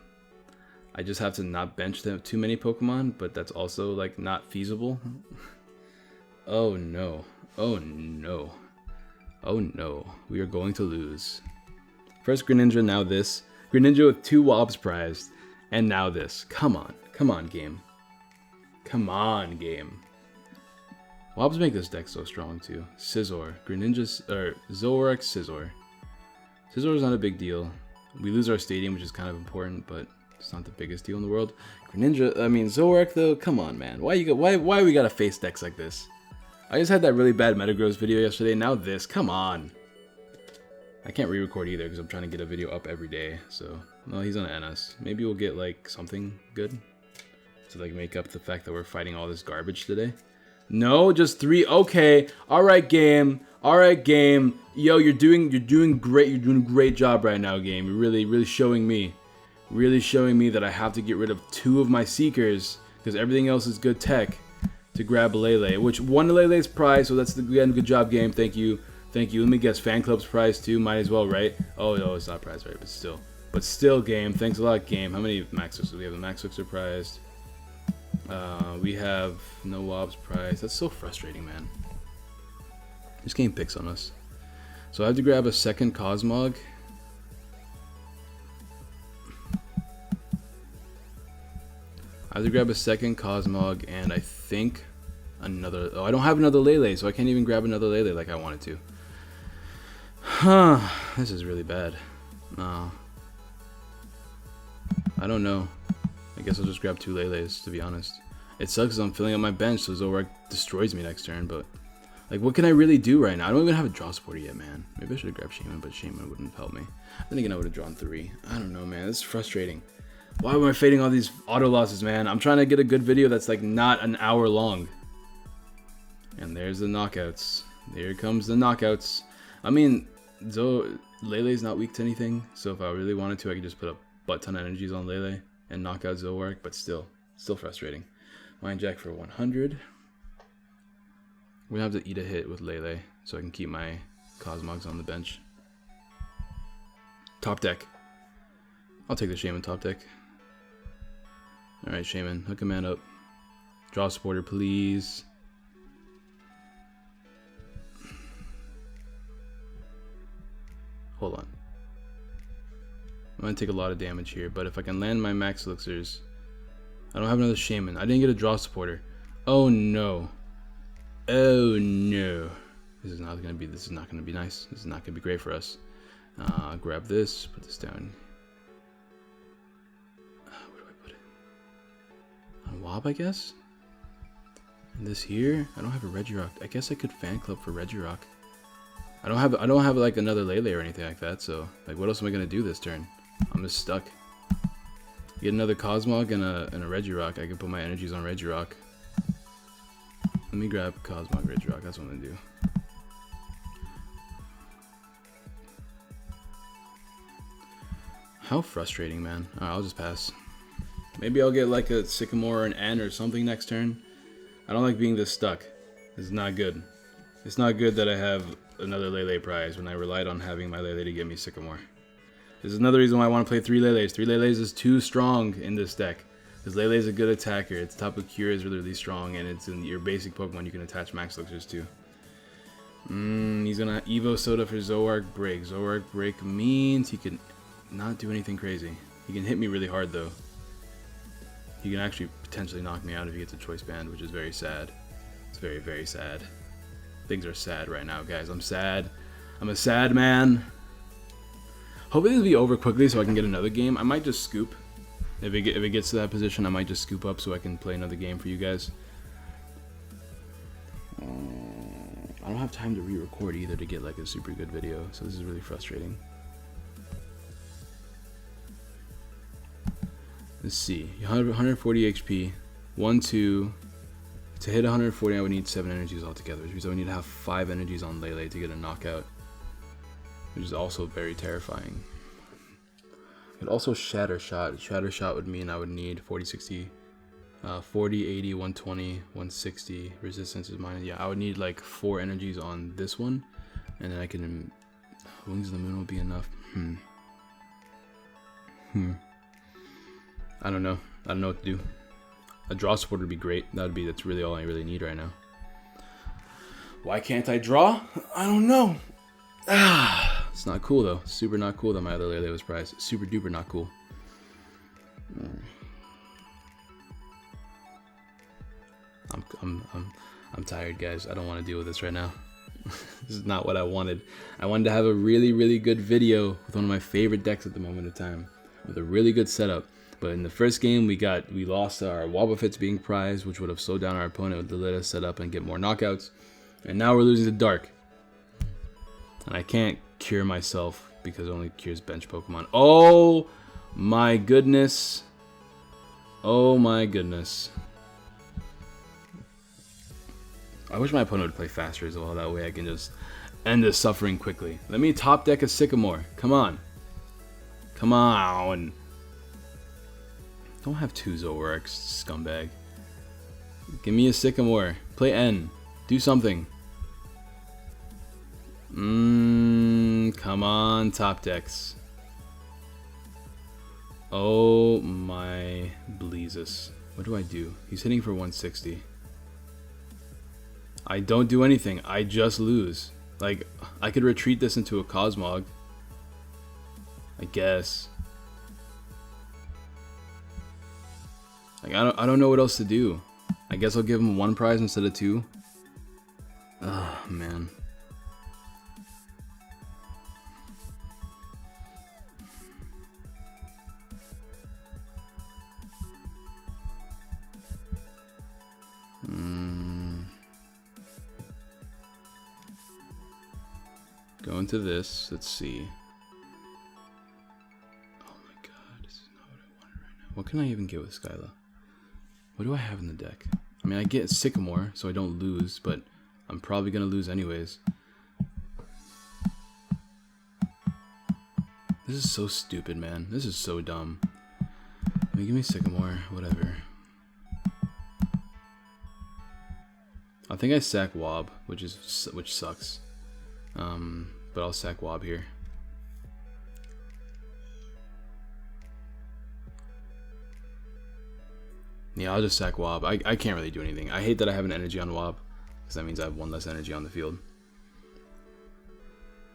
I just have to not bench too many Pokemon, but that's also like not feasible. Oh no. Oh no. Oh no. We are going to lose. First Greninja, now this. Greninja with 2 Wobs prized, and now this. Come on. Come on, game. Come on, game. Wobs make this deck so strong too. Scizor. Greninja's or Zoroark, Scizor. Scizor's not a big deal. We lose our stadium, which is kind of important, but it's not the biggest deal in the world. Greninja, I mean Zoroark though, come on man. Why we gotta face decks like this? I just had that really bad Metagross video yesterday, now this, come on. I can't re-record either because I'm trying to get a video up every day, so no, he's gonna end us. Maybe we'll get like something good to like make up the fact that we're fighting all this garbage today. No, just 3. Okay. All right, game. All right, game. Yo, you're doing great. You're doing a great job right now, game. You're really showing me that I have to get rid of 2 of my Seekers because everything else is good tech to grab a LELE, which won the LELE's prize. So that's again, good job, game. Thank you. Thank you. Let me guess, Fan Club's prize too. Might as well, right? Oh no, it's not prize, right? But still, game. Thanks a lot, game. How many Max Elixir? We have the Max Elixir prize. We have no Wobs prize. That's so frustrating, man. This game picks on us. So I have to grab a second Cosmog. And I think another... Oh, I don't have another LELE, so I can't even grab another LELE like I wanted to. Huh. This is really bad. No. I don't know. I guess I'll just grab 2 LELEs, to be honest. It sucks because I'm filling up my bench, so Zoroark destroys me next turn, but... Like, what can I really do right now? I don't even have a draw supporter yet, man. Maybe I should have grabbed Shaman, but Shaman wouldn't have helped me. Then again, I would have drawn 3. I don't know, man. This is frustrating. Why am I fading all these auto losses, man? I'm trying to get a good video that's, like, not an hour long. And there's the knockouts. Here comes the knockouts. I mean, LELE's not weak to anything, so if I really wanted to, I could just put a butt ton of energies on LELE and knock out Zoroark, but still frustrating. Mind Jack for 100. We're gonna have to eat a hit with LELE so I can keep my Cosmogs on the bench. Top deck. I'll take the Shaman top deck. Alright, Shaman, hook a man up. Draw a supporter, please. Hold on. I'm gonna take a lot of damage here, but if I can land my Max Elixirs... I don't have another Shaman. I didn't get a draw supporter. Oh no. Oh no. This is not gonna be nice. This is not gonna be great for us. Grab this, put this down. Where do I put it? On Wob, I guess? And this here? I don't have a Regirock. I guess I could Fan Club for Regirock. I don't have like another LELE or anything like that, so like what else am I gonna do this turn? I'm just stuck. Get another Cosmog and a Regirock. I can put my energies on Regirock. Let me grab Cosmog Regirock, that's what I'm gonna do. How frustrating, man. Alright, I'll just pass. Maybe I'll get like a Sycamore or an N or something next turn. I don't like being this stuck. This is not good. It's not good that I have another LELE prize when I relied on having my LELE to get me Sycamore. This is another reason why I want to play 3 LELEs. 3 LELEs is too strong in this deck. Because Lele is a good attacker. Its Tapu Cure is really, really strong, and it's in your basic Pokemon you can attach Max Elixirs to. He's gonna Evo Soda for Zoroark Break. Zoroark Break means he can not do anything crazy. He can hit me really hard though. He can actually potentially knock me out if he gets a Choice Band, which is very sad. It's very, very sad. Things are sad right now, guys. I'm sad. I'm a sad man. Hopefully this will be over quickly so I can get another game. I might just scoop. If it gets to that position, I might just scoop up so I can play another game for you guys. I don't have time to re-record either to get like a super good video, so this is really frustrating. Let's see, 140 HP, 1, 2. To hit 140, I would need 7 energies altogether, which means I would need to have 5 energies on Lele to get a knockout, which is also very terrifying. It also Shatter Shot. Shatter Shot would mean I would need 40, 60, 40, 80, 120, 160. Resistance is mine. Yeah, I would need like 4 energies on this one, and then I can. Wings of the Moon will be enough. I don't know. I don't know what to do. A draw support would be great. That's really all I really need right now. Why can't I draw? I don't know. It's not cool though. Super not cool that my other Lele was prized. Super duper not cool. I'm tired, guys. I don't want to deal with this right now. This is not what I wanted. I wanted to have a really, really good video with one of my favorite decks at the moment of time, with a really good setup. But in the first game, we lost our Wobbuffets being prized, which would have slowed down our opponent to let us set up and get more knockouts. And now we're losing to Dark. And I can't cure myself because it only cures bench Pokemon. Oh my goodness. Oh my goodness. I wish my opponent would play faster as well. That way I can just end the suffering quickly. Let me top deck a Sycamore. Come on. Come on. Don't have 2 Zoroarks, scumbag. Give me a Sycamore. Play N. Do something. Come on, top decks. Oh my Bleezus. What do I do? He's hitting for 160. I don't do anything. I just lose. Like, I could retreat this into a Cosmog, I guess. Like, I don't know what else to do. I guess I'll give him 1 prize instead of 2. Oh man. Go into this. Let's see. Oh my god, this is not what I wanted right now. What can I even get with Skyla? What do I have in the deck? I mean, I get Sycamore, so I don't lose, but I'm probably gonna lose anyways. This is so stupid, man. This is so dumb. I mean, give me Sycamore, whatever. I think I sack Wob, which sucks. But I'll sack Wob here. Yeah, I'll just sack Wob. I can't really do anything. I hate that I have an energy on Wob, because that means I have 1 less energy on the field.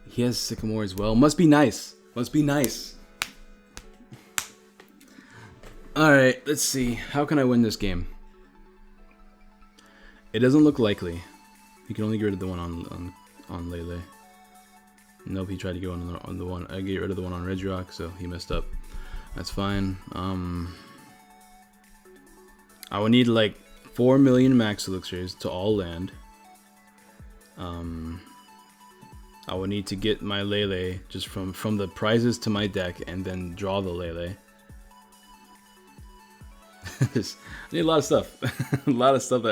He has Sycamore as well. Must be nice. Must be nice. Alright, let's see. How can I win this game? It doesn't look likely. He can only get rid of the one on Lele. Nope, he tried to get on the one. I get rid of the one on Regirock, so he messed up. That's fine. I would need like 4 million Max Elixirs to all land. I would need to get my Lele just from the prizes to my deck and then draw the Lele. I need a lot of stuff. A lot of stuff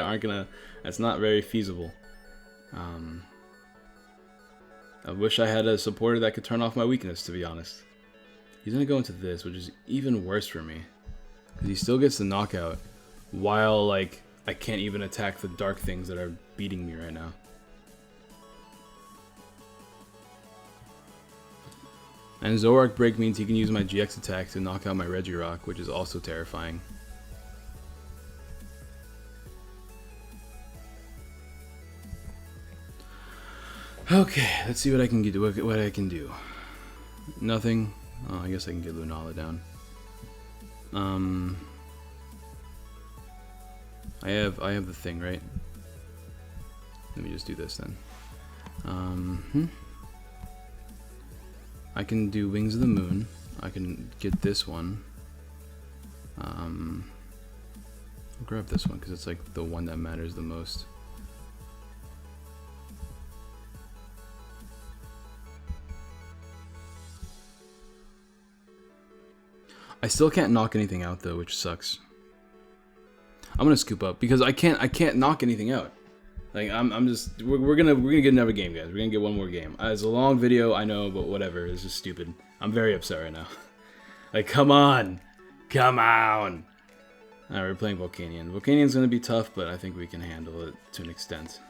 that's not very feasible. I wish I had a supporter that could turn off my weakness, to be honest. He's gonna go into this, which is even worse for me, because he still gets the knockout while like I can't even attack the dark things that are beating me right now. And Zoroark Break means he can use my GX attack to knock out my Regirock, which is also terrifying. Okay, let's see what I can do. What I can do. Nothing. Oh, I guess I can get Lunala down. I have the thing, right? Let me just do this then. I can do Wings of the Moon. I can get this one. I'll grab this one because it's like the one that matters the most. I still can't knock anything out though, which sucks. I'm gonna scoop up because I can't knock anything out. Like I'm just we're gonna get another game, guys. We're gonna get one more game. It's a long video, I know, but whatever. It's just stupid. I'm very upset right now. Like come on. Alright, we're playing Volcanion. Volcanion's gonna be tough, but I think we can handle it to an extent.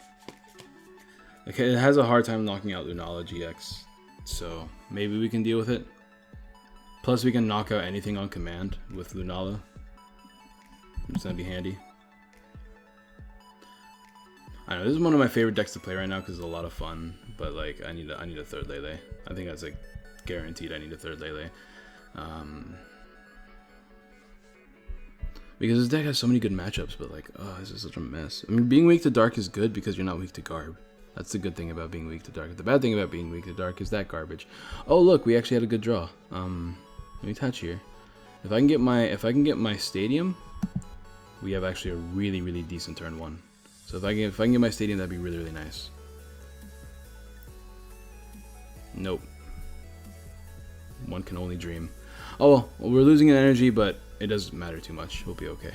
Okay, it has a hard time knocking out Lunala GX, so maybe we can deal with it. Plus, we can knock out anything on command with Lunala. It's gonna be handy. I know this is one of my favorite decks to play right now because it's a lot of fun. But like, I need a third LELE. I think that's like guaranteed. I need a third LELE. Because this deck has so many good matchups, but like, oh, this is such a mess. I mean, being weak to dark is good because you're not weak to garb. That's the good thing about being weak to dark. The bad thing about being weak to dark is that garbage. Oh look, we actually had a good draw. Let me touch here. If I can get my stadium, we have actually a really decent turn one. So if I can get my stadium, that'd be really nice. Nope. One can only dream. Oh well, we're losing in energy, but it doesn't matter too much. We'll be okay.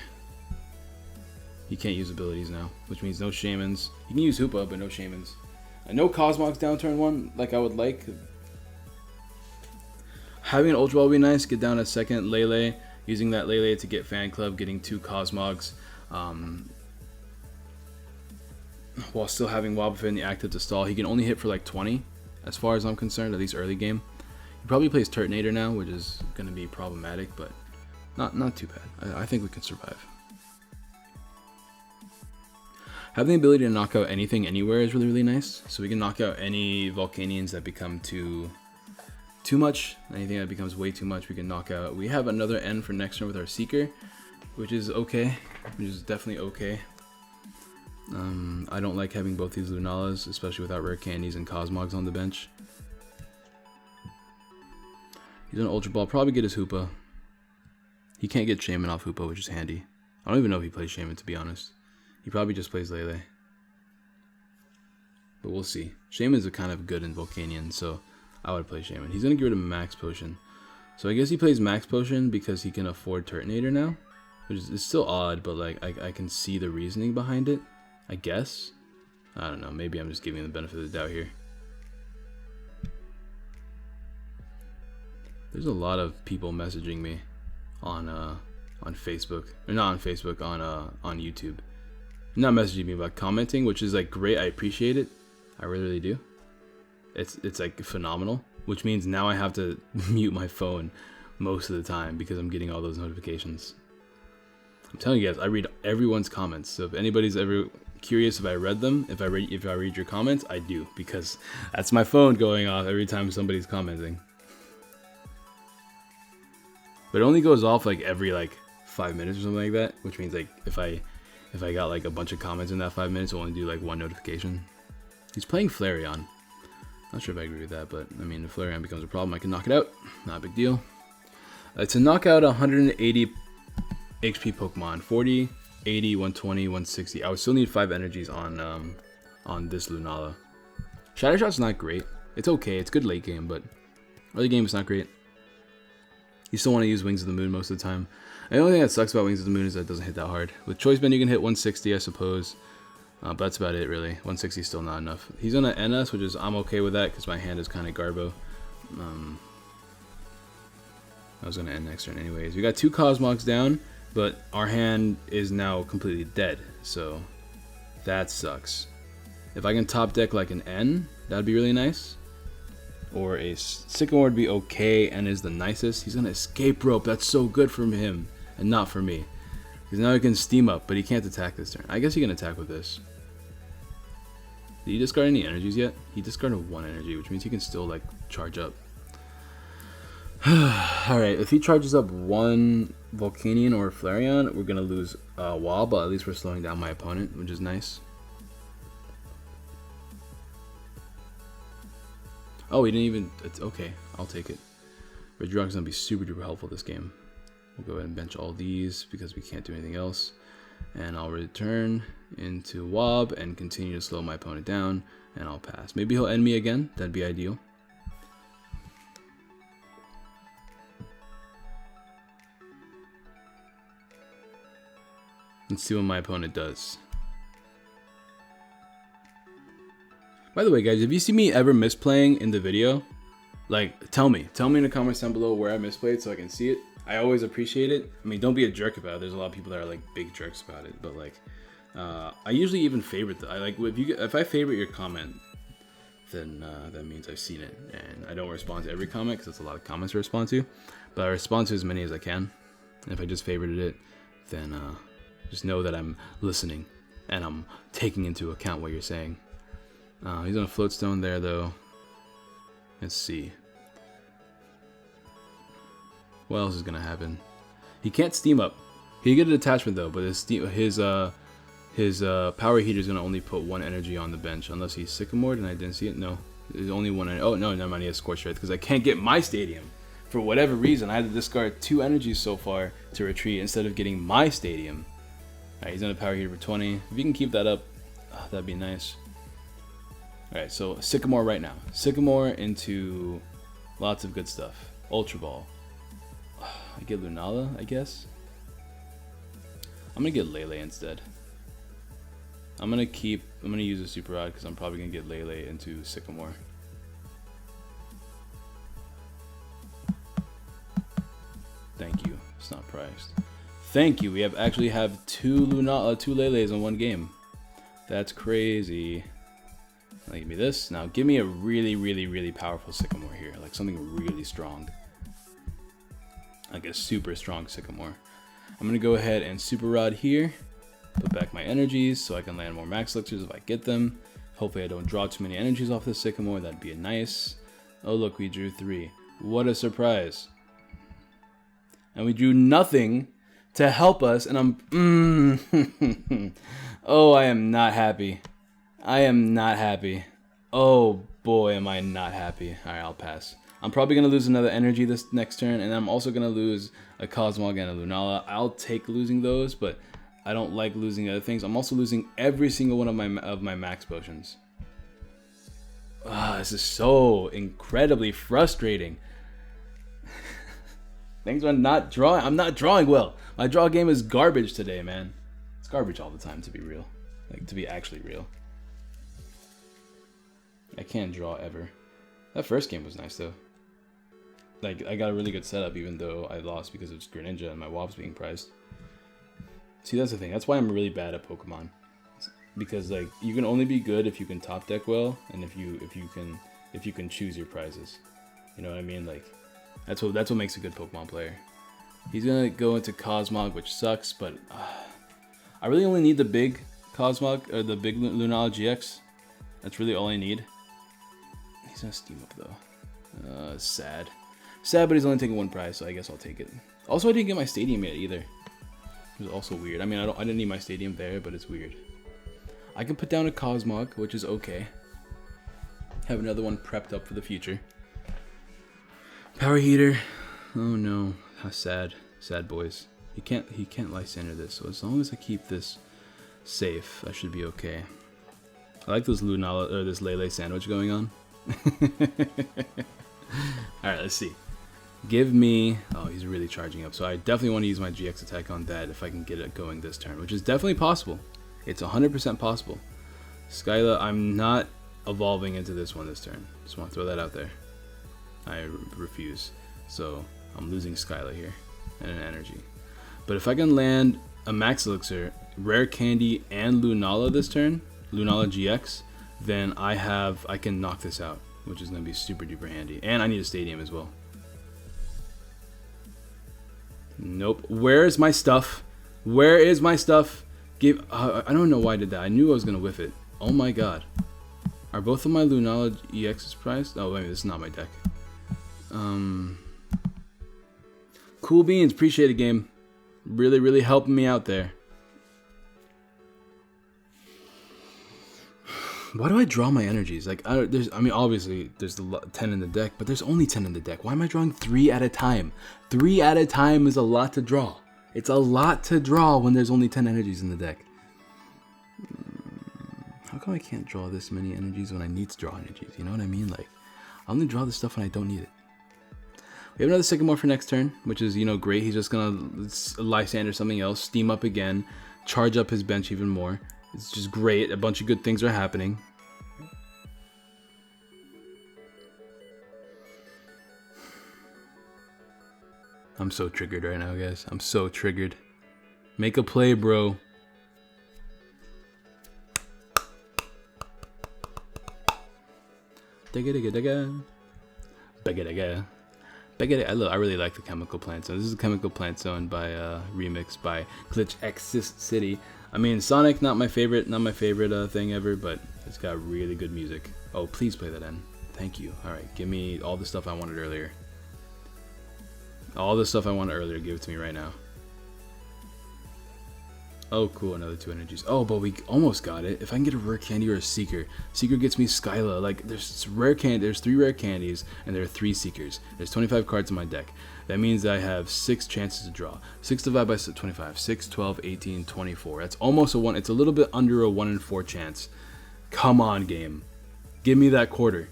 He can't use abilities now, which means no shamans. He can use Hoopa, but no shamans. And no Cosmox down turn one, like I would like. Having an Ultra Ball would be nice. Get down a second LELE. Using that LELE to get Fan Club, getting 2 Cosmogs. While still having Wobbuffet in the active to stall. He can only hit for like 20, as far as I'm concerned, at least early game. He probably plays Turtonator now, which is going to be problematic, but not too bad. I think we can survive. Having the ability to knock out anything anywhere is really nice. So we can knock out any Volcanions that become too much. Anything that becomes way too much, we can knock out. We have another N for next turn with our Seeker, which is okay. Which is definitely okay. I don't like having both these Lunalas, especially without rare candies and Cosmogs on the bench. He's an Ultra Ball. Probably get his Hoopa. He can't get Shaman off Hoopa, which is handy. I don't even know if he plays Shaman, to be honest. He probably just plays LELE. But we'll see. Shaman's a kind of good in Volcanion, so I would play Shaman. He's going to get rid of Max Potion. So I guess he plays Max Potion because he can afford Turtonator now. Which is still odd, but like I can see the reasoning behind it. I guess. I don't know. Maybe I'm just giving him the benefit of the doubt here. There's a lot of people messaging me on Facebook. Or not on Facebook, on YouTube. Not messaging me, but commenting, which is like great. I appreciate it. I really do. It's like phenomenal, which means now I have to mute my phone most of the time because I'm getting all those notifications. I'm telling you guys, I read everyone's comments. So if anybody's ever curious if I read them, if I read your comments, I do, because that's my phone going off every time somebody's commenting. But it only goes off like every like 5 minutes or something like that, which means like if I got like a bunch of comments in that 5 minutes, I'll only do like 1 notification. He's playing Flareon. Not sure if I agree with that, but I mean, if Flareon becomes a problem, I can knock it out. Not a big deal. To knock out 180 HP Pokemon, 40, 80, 120, 160. I would still need 5 energies on this Lunala. Shatter Shot's not great. It's okay. It's good late game, but early game it's not great. You still want to use Wings of the Moon most of the time. And the only thing that sucks about Wings of the Moon is that it doesn't hit that hard. With Choice Band you can hit 160, I suppose. But that's about it, really. 160 is still not enough. He's on an NS, which is I'm okay with that because my hand is kind of garbo. I was going to end next turn anyways. We got 2 Cosmogs down, but our hand is now completely dead. So that sucks. If I can top deck like an N, that'd be really nice. Or a Sycamore would be okay and is the nicest. He's gonna Escape Rope. That's so good for him and not for me. Because now he can Steam Up, but he can't attack this turn. I guess he can attack with this. Did he discard any energies yet? He discarded 1 energy, which means he can still like charge up. Alright, if he charges up 1 Volcanion or Flareon, we're gonna lose Wall, but at least we're slowing down my opponent, which is nice. Oh, he didn't even... It's okay, I'll take it. Regirock's gonna be super duper helpful this game. We'll go ahead and bench all these because we can't do anything else. And I'll return into Wob and continue to slow my opponent down, and I'll pass. Maybe he'll end me again, that'd be ideal. Let's see what my opponent does. By the way, guys, if you see me ever misplaying in the video, like, tell me in the comments down below where I misplayed so I can see it. I always appreciate it. I mean, don't be a jerk about it. There's a lot of people that are like big jerks about it, but like, I usually even favorite I like if I favorite your comment, then that means I've seen it, and I don't respond to every comment because it's a lot of comments to respond to, but I respond to as many as I can. And if I just favorited it, then just know that I'm listening and I'm taking into account what you're saying. He's on a float stone there though. Let's see. What else is gonna happen? He can't steam up. He can get an attachment though, but his power heater is gonna only put 1 energy on the bench unless he's Sycamored, and I didn't see it. No, there's only 1. Oh no, never mind. He has Scorched Earth because I can't get my stadium for whatever reason. I had to discard 2 energies so far to retreat instead of getting my stadium. Alright, he's on a power heater for 20. If you can keep that up, that'd be nice. Alright, so Sycamore right now. Sycamore into lots of good stuff. Ultra Ball. I get Lunala, I guess. I'm gonna get LELE instead. I'm gonna use a Super Rod because I'm probably gonna get LELE into Sycamore. Thank you. It's not priced. Thank you. We actually have 2 LELEs in 1 game. That's crazy. Now give me this. Now give me a really powerful Sycamore here, like something really strong. Like a super strong Sycamore. I'm gonna go ahead and Super Rod here. Put back my energies so I can land more Max Elixirs if I get them. Hopefully I don't draw too many energies off this Sycamore. That'd be nice. Oh look, we drew 3. What a surprise. And we drew nothing to help us, and I'm... Oh, I am not happy. I am not happy. Oh boy, am I not happy. Alright, I'll pass. I'm probably going to lose another energy this next turn, and I'm also going to lose a Cosmog and a Lunala. I'll take losing those, but I don't like losing other things. I'm also losing every single one of my max potions. This is so incredibly frustrating. Things are not drawing. I'm not drawing well. My draw game is garbage today, man. It's garbage all the time, to be real. Like, to be actually real. I can't draw ever. That first game was nice, though. Like, I got a really good setup, even though I lost because of Greninja and my Wob's being prized. See, that's the thing. That's why I'm really bad at Pokemon. Because, like, you can only be good if you can top deck well, and if you can choose your prizes. You know what I mean? Like, that's what makes a good Pokemon player. He's gonna go into Cosmog, which sucks, but I really only need the big Cosmog, or the big Lunala GX. That's really all I need. He's gonna steam up though. Sad. Sad, but he's only taking 1 prize, so I guess I'll take it. Also, I didn't get my stadium yet either. It was also weird. I mean, I didn't need my stadium there, but it's weird. I can put down a Cosmog, which is okay. Have another one prepped up for the future. Power heater. Oh no, how sad. Sad boys. He can't Lysander this, so as long as I keep this safe, I should be okay. I like this Lunala or this LELE sandwich going on. Alright, let's see. Give me... Oh, he's really charging up. So I definitely want to use my GX attack on that if I can get it going this turn, which is definitely possible. It's 100% possible. Skyla, I'm not evolving into this one this turn. Just want to throw that out there. I refuse. So I'm losing Skyla here and an energy. But if I can land a Max Elixir, Rare Candy, and Lunala this turn, Lunala GX, then I can knock this out, which is going to be super duper handy. And I need a stadium as well. Nope. Where is my stuff? Where is my stuff? I don't know why I did that. I knew I was going to whiff it. Oh my god. Are both of my Lunala EXs priced? Oh, wait, this is not my deck. Cool beans, appreciate it, game. Really, really helping me out there. Why do I draw my energies? Like, I mean, obviously, there's the 10 in the deck, but there's only 10 in the deck. Why am I drawing 3 at a time? 3 at a time is a lot to draw. It's a lot to draw when there's only 10 energies in the deck. How come I can't draw this many energies when I need to draw energies? You know what I mean? Like, I only draw this stuff when I don't need it. We have another Sycamore for next turn, which is, you know, great. He's just going to Lysander something else, steam up again, charge up his bench even more. It's just great. A bunch of good things are happening. I'm so triggered right now, guys. I'm so triggered. Make a play, bro. I really like the Chemical Plant Zone. This is a Chemical Plant Zone by remix by Glitch X City. I mean, Sonic, not my favorite thing ever, but it's got really good music. Oh, please play that in. Thank you. All right, give me all the stuff I wanted earlier. All the stuff I wanted earlier, give it to me right now. Oh, cool, another 2 energies. Oh, but we almost got it. If I can get a rare candy or a seeker. Seeker gets me Skyla. Like, there's 3 rare candies, and there are 3 seekers. There's 25 cards in my deck. That means I have 6 chances to draw. 6 divided by 25. 6, 12, 18, 24. That's almost a 1. It's a little bit under a 1 in 4 chance. Come on, game. Give me that quarter.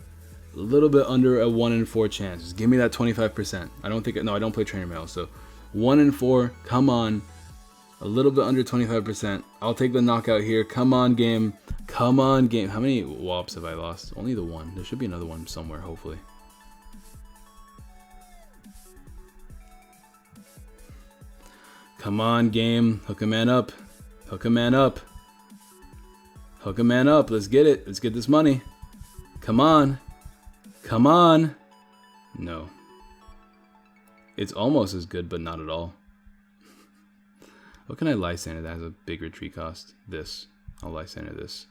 A little bit under a 1 in 4 chance. Just give me that 25%. I don't think... No, I don't play Trainer Mail, so 1 in 4. Come on. A little bit under 25%. I'll take the knockout here. Come on, game. Come on, game. How many Wops have I lost? Only the 1. There should be another one somewhere, hopefully. Come on, game. Hook a man up. Hook a man up. Hook a man up. Let's get it. Let's get this money. Come on. Come on. No. It's almost as good, but not at all. What can I Lysander that has a big retreat cost? This. I'll Lysander this.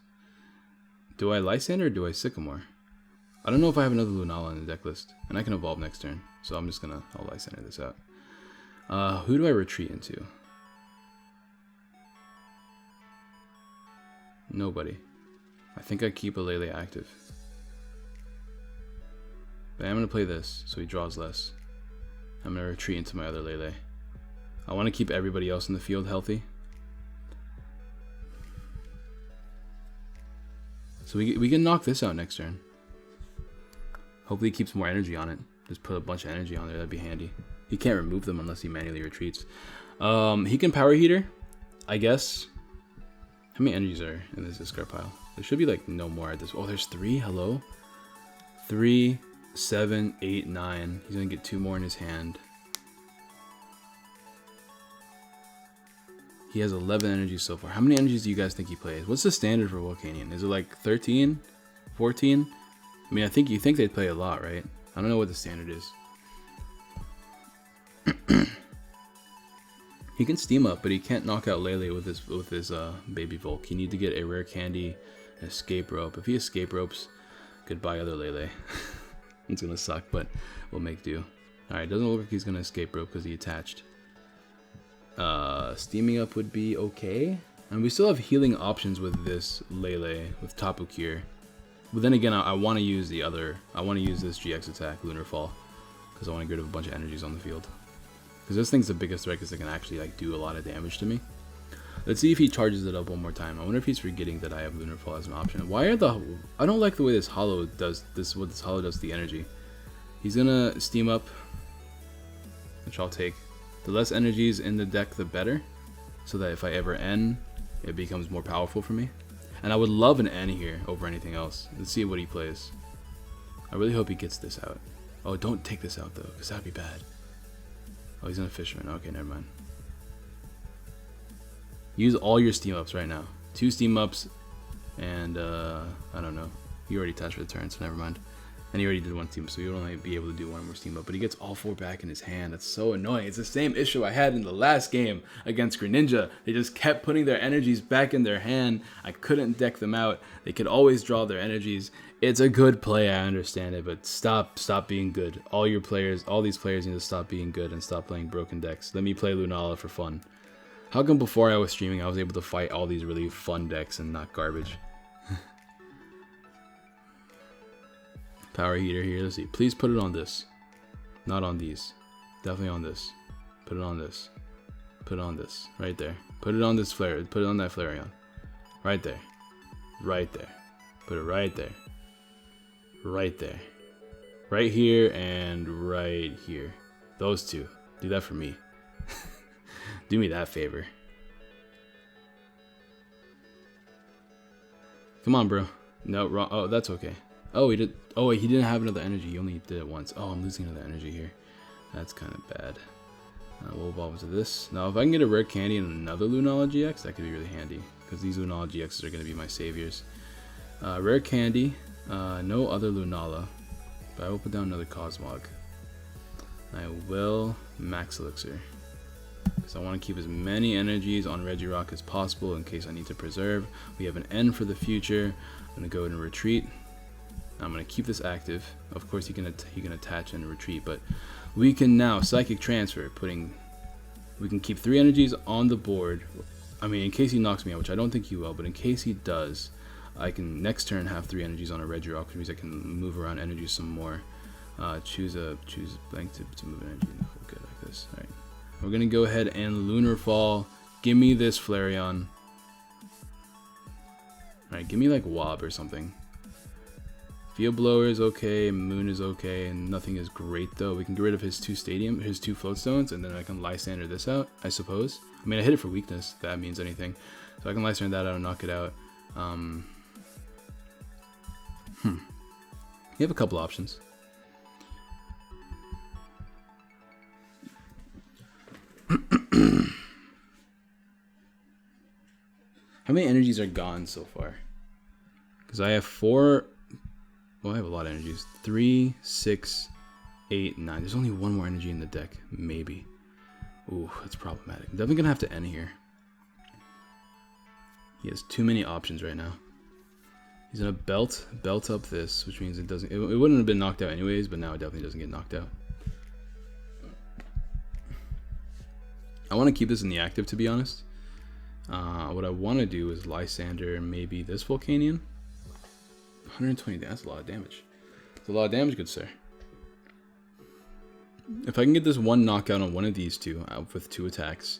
Do I Lysander or do I Sycamore? I don't know if I have another Lunala in the deck list. And I can evolve next turn. So I'm just gonna... I'll Lysander this out. Who do I retreat into? Nobody. I think I keep a LELE active. But I'm gonna play this, so he draws less. I'm gonna retreat into my other LELE. I want to keep everybody else in the field healthy. So we can knock this out next turn. Hopefully he keeps more energy on it. Just put a bunch of energy on there, that'd be handy. He can't remove them unless he manually retreats. He can Power Heater, I guess. How many energies are in this discard pile? There should be like no more at this. Oh, there's 3, hello? 3, 7, 8, 9. He's gonna get 2 more in his hand. He has 11 energies so far. How many energies do you guys think he plays? What's the standard for Volcanion? Is it like 13? 14? I mean, you think they'd play a lot, right? I don't know what the standard is. He can steam up, but he can't knock out LELE with his baby Volk. You need to get a rare candy, an escape rope. If he escape ropes, goodbye other LELE. It's gonna suck, but we'll make do. Alright, doesn't look like he's gonna escape rope because he attached. Steaming up would be okay. And we still have healing options with this LELE, with Tapu Cure. But then again, I want to use this GX attack, Lunar Fall, because I want to get rid of a bunch of energies on the field. Because this thing's the biggest threat because it can actually like do a lot of damage to me. Let's see if he charges it up one more time. I wonder if he's forgetting that I have Lunar Fall as an option. I don't like the way this Hollow does this. What this Hollow does to the energy. He's gonna steam up, which I'll take. The less energies in the deck, the better, so that if I ever N, it becomes more powerful for me. And I would love an N here over anything else. Let's see what he plays. I really hope he gets this out. Oh, don't take this out though, because that'd be bad. Oh, he's in a Fisherman. Okay, never mind. Use all your steam ups right now. 2 steam ups, and I don't know. You already touched for the turn, so never mind. And he already did one steam up, so he would only be able to do one more steam up. But he gets all 4 back in his hand. That's so annoying. It's the same issue I had in the last game against Greninja. They just kept putting their energies back in their hand. I couldn't deck them out. They could always draw their energies. It's a good play, I understand it, but stop being good. All these players need to stop being good and stop playing broken decks. Let me play Lunala for fun. How come before I was streaming, I was able to fight all these really fun decks and not garbage? Power heater here, let's see. Please put it on this. Not on these. Definitely on this. Put it on this. Put it on this. Right there. Put it on this flare. Put it on that Flareon. Right there. Right there. Put it right there. Right there. Right here and right here. Those two. Do that for me. Do me that favor. Come on, bro. No, wrong. Oh, that's okay. Oh, he did. Oh, wait, he didn't have another energy. He only did it once. Oh, I'm losing another energy here. That's kind of bad. We'll evolve into this. Now, if I can get a rare candy and another Lunala GX, that could be really handy. Because these Lunala GXs are going to be my saviors. Rare candy. No other Lunala. But I will put down another Cosmog. I will max Elixir. Because I want to keep as many energies on Regirock as possible in case I need to preserve. We have an N for the future. I'm going to go ahead and retreat. I'm going to keep this active. Of course, he can attach and retreat, but we can now Psychic Transfer, we can keep 3 energies on the board. I mean, in case he knocks me out, which I don't think he will, but in case he does, I can next turn have 3 energies on a Regirock, which means I can move around energy some more. Choose blank to move energy. No, we're good like this. All right, we're gonna go ahead and Lunar Fall. Give me this Flareon. All right, give me like Wob or something. Field Blower is okay, Moon is okay, and nothing is great though. We can get rid of his 2 float stones, and then I can Lysander this out, I suppose. I mean, I hit it for weakness, if that means anything. So I can Lysander that out and knock it out. You have a couple options. How many energies are gone so far? Because I have 4... Well, I have a lot of energies. 3, 6, 8, 9. There's only 1 more energy in the deck. Maybe. Ooh, that's problematic. I'm definitely going to have to end here. He has too many options right now. He's going to belt up this, which means it wouldn't have been knocked out anyways, but now it definitely doesn't get knocked out. I want to keep this in the active, to be honest. What I want to do is Lysander maybe this Volcanion. 120, that's a lot of damage. It's a lot of damage, good sir. If I can get this 1 knockout on one of these 2 with 2 attacks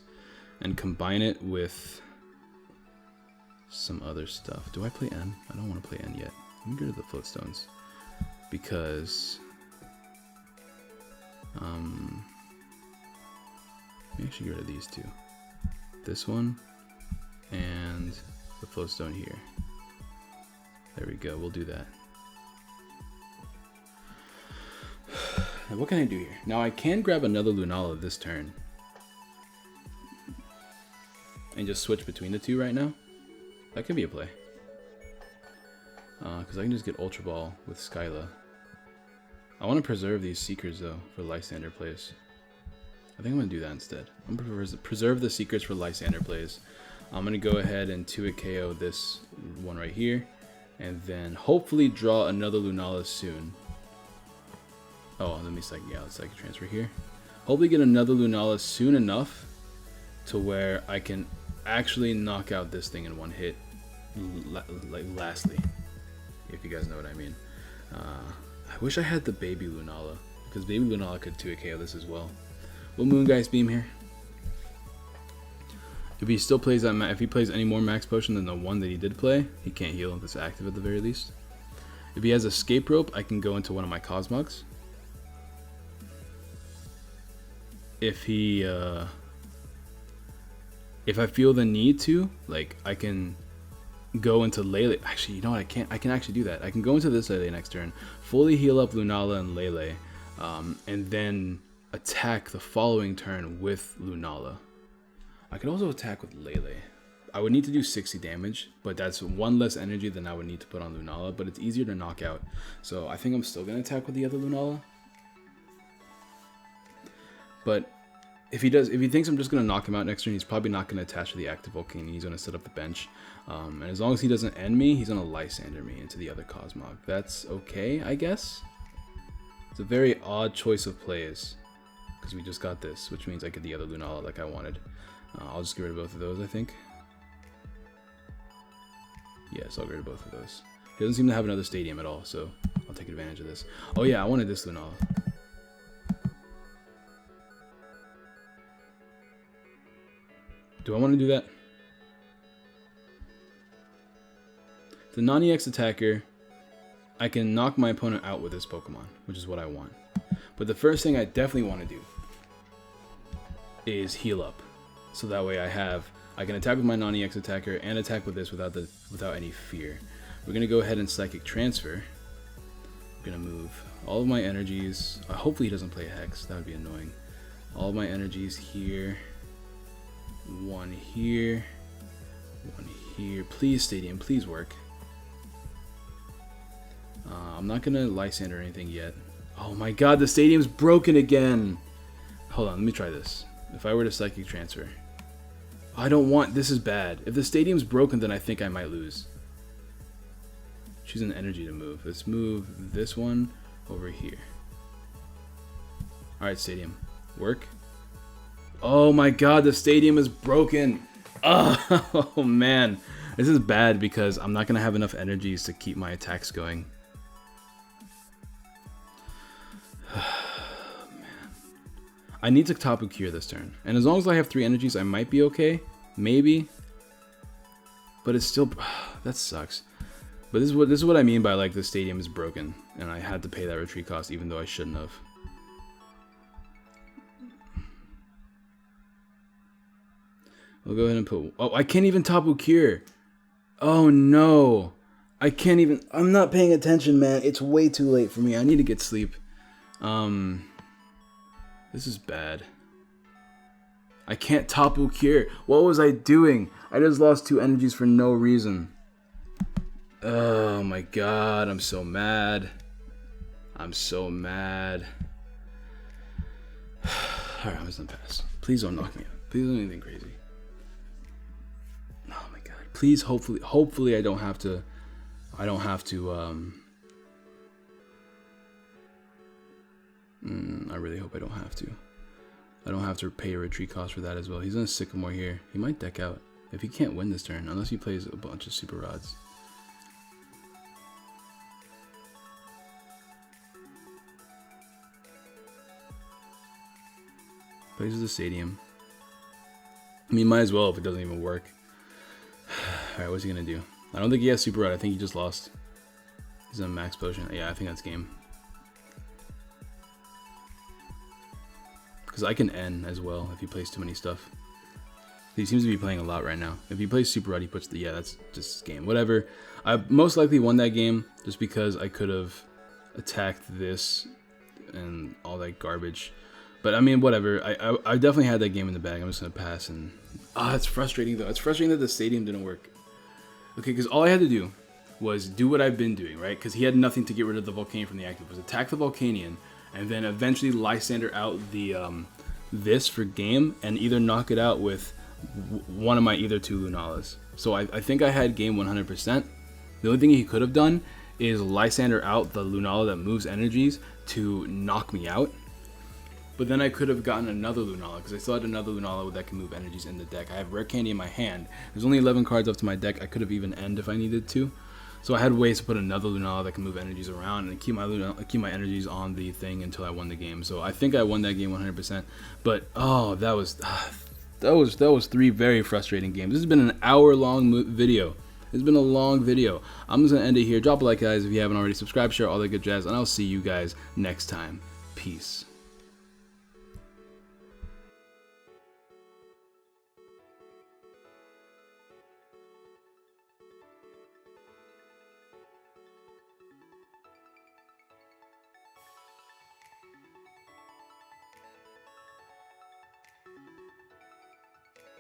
and combine it with some other stuff. Do I play N? I don't want to play N yet. Let me get rid of the float stones because let me actually get rid of these 2. This one and the float stone here. There we go, we'll do that. Now what can I do here? Now I can grab another Lunala this turn. And just switch between the 2 right now. That could be a play. Because I can just get Ultra Ball with Skyla. I want to preserve these Seekers though for Lysander plays. I think I'm going to do that instead. I'm going to preserve the Secrets for Lysander plays. I'm going to go ahead and 2-hit KO this one right here. And then hopefully draw another Lunala soon. Oh, let me Psychic Transfer here. Hopefully get another Lunala soon enough to where I can actually knock out this thing in 1 hit. Like lastly, if you guys know what I mean. I wish I had the baby Lunala, because baby Lunala could 2-hit KO this as well. Will Moongeist Beam here? If he still plays that, if he plays any more Max Potion than the 1 that he did play, he can't heal if it's active at the very least. If he has Escape Rope, I can go into one of my Cosmogs. If he, if I feel the need to, like, I can go into LELE. Actually, you know what? I can actually do that. I can go into this LELE next turn, fully heal up Lunala and LELE, and then attack the following turn with Lunala. I could also attack with LELE. I would need to do 60 damage, but that's one less energy than I would need to put on Lunala, but it's easier to knock out. So I think I'm still going to attack with the other Lunala. But if he thinks I'm just going to knock him out next turn, he's probably not going to attach to the active Volcanion. He's going to set up the bench. And as long as he doesn't end me, he's going to Lysander me into the other Cosmog. That's okay, I guess. It's a very odd choice of plays, because we just got this, which means I get the other Lunala like I wanted. I'll just get rid of both of those, I think. Yes, I'll get rid of both of those. He doesn't seem to have another stadium at all, so I'll take advantage of this. Oh yeah, I wanted this Lunala. Do I want to do that? The non-EX attacker, I can knock my opponent out with this Pokemon, which is what I want. But the first thing I definitely want to do is heal up. So that way I can attack with my non-EX attacker and attack with this without any fear. We're going to go ahead and Psychic Transfer. I'm going to move all of my energies. Hopefully he doesn't play Hex. That would be annoying. All of my energies here. One here. One here. Please, Stadium. Please work. I'm not going to Lysander or anything yet. Oh my god, the Stadium's broken again. Hold on, let me try this. If I were to Psychic Transfer. I don't want... This is bad. If the Stadium's broken, then I think I might lose. Choose an energy to move. Let's move this one over here. Alright, Stadium. Work. Oh my god, the Stadium is broken. Oh man. This is bad because I'm not going to have enough energies to keep my attacks going. I need to Tapu Cure this turn. And as long as I have 3 energies, I might be okay. Maybe. But it's still... that sucks. But this is what I mean by, like, the Stadium is broken. And I had to pay that retreat cost even though I shouldn't have. We'll go ahead and put... Oh, I can't even Tapu Cure. Oh, no. I can't even... I'm not paying attention, man. It's way too late for me. I need to get sleep. This is bad. I can't Tapu Cure. What was I doing? I just lost 2 energies for no reason. Oh my god, I'm so mad. I'm so mad. Alright, I'm just gonna pass. Please don't knock me out. Please don't do anything crazy. Oh my god. Please, hopefully I don't have to... I really hope I don't have to. I don't have to pay a retreat cost for that as well. He's on a Sycamore here. He might deck out if he can't win this turn, unless he plays a bunch of Super Rods. Plays the Stadium. I mean, might as well if it doesn't even work. Alright, what's he gonna do? I don't think he has Super Rod. I think he just lost. He's on Max Potion. Yeah, I think that's game. Because I can N as well if he plays too many stuff. He seems to be playing a lot right now. If he plays Super Rod, he puts the... Yeah, that's just game. Whatever. I most likely won that game just because I could have attacked this and all that garbage. But I mean, whatever. I definitely had that game in the bag. I'm just going to pass. And it's frustrating though. It's frustrating that the Stadium didn't work. Okay, because all I had to do was do what I've been doing, right? Because he had nothing to get rid of the Volcanion from the active. Was attack the Volcanion and then eventually Lysander out the this for game and either knock it out with one of my either 2 Lunalas. So I think I had game 100%. The only thing he could have done is Lysander out the Lunala that moves energies to knock me out. But then I could have gotten another Lunala because I still had another Lunala that can move energies in the deck. I have Rare Candy in my hand. There's only 11 cards left to my deck. I could have even end if I needed to. So I had ways to put another Lunala that can move energies around and keep my energies on the thing until I won the game. So I think I won that game 100%. But oh, that was 3 very frustrating games. This has been an hour-long video. It's been a long video. I'm just gonna end it here. Drop a like, guys, if you haven't already. Subscribe, share, all that good jazz, and I'll see you guys next time. Peace.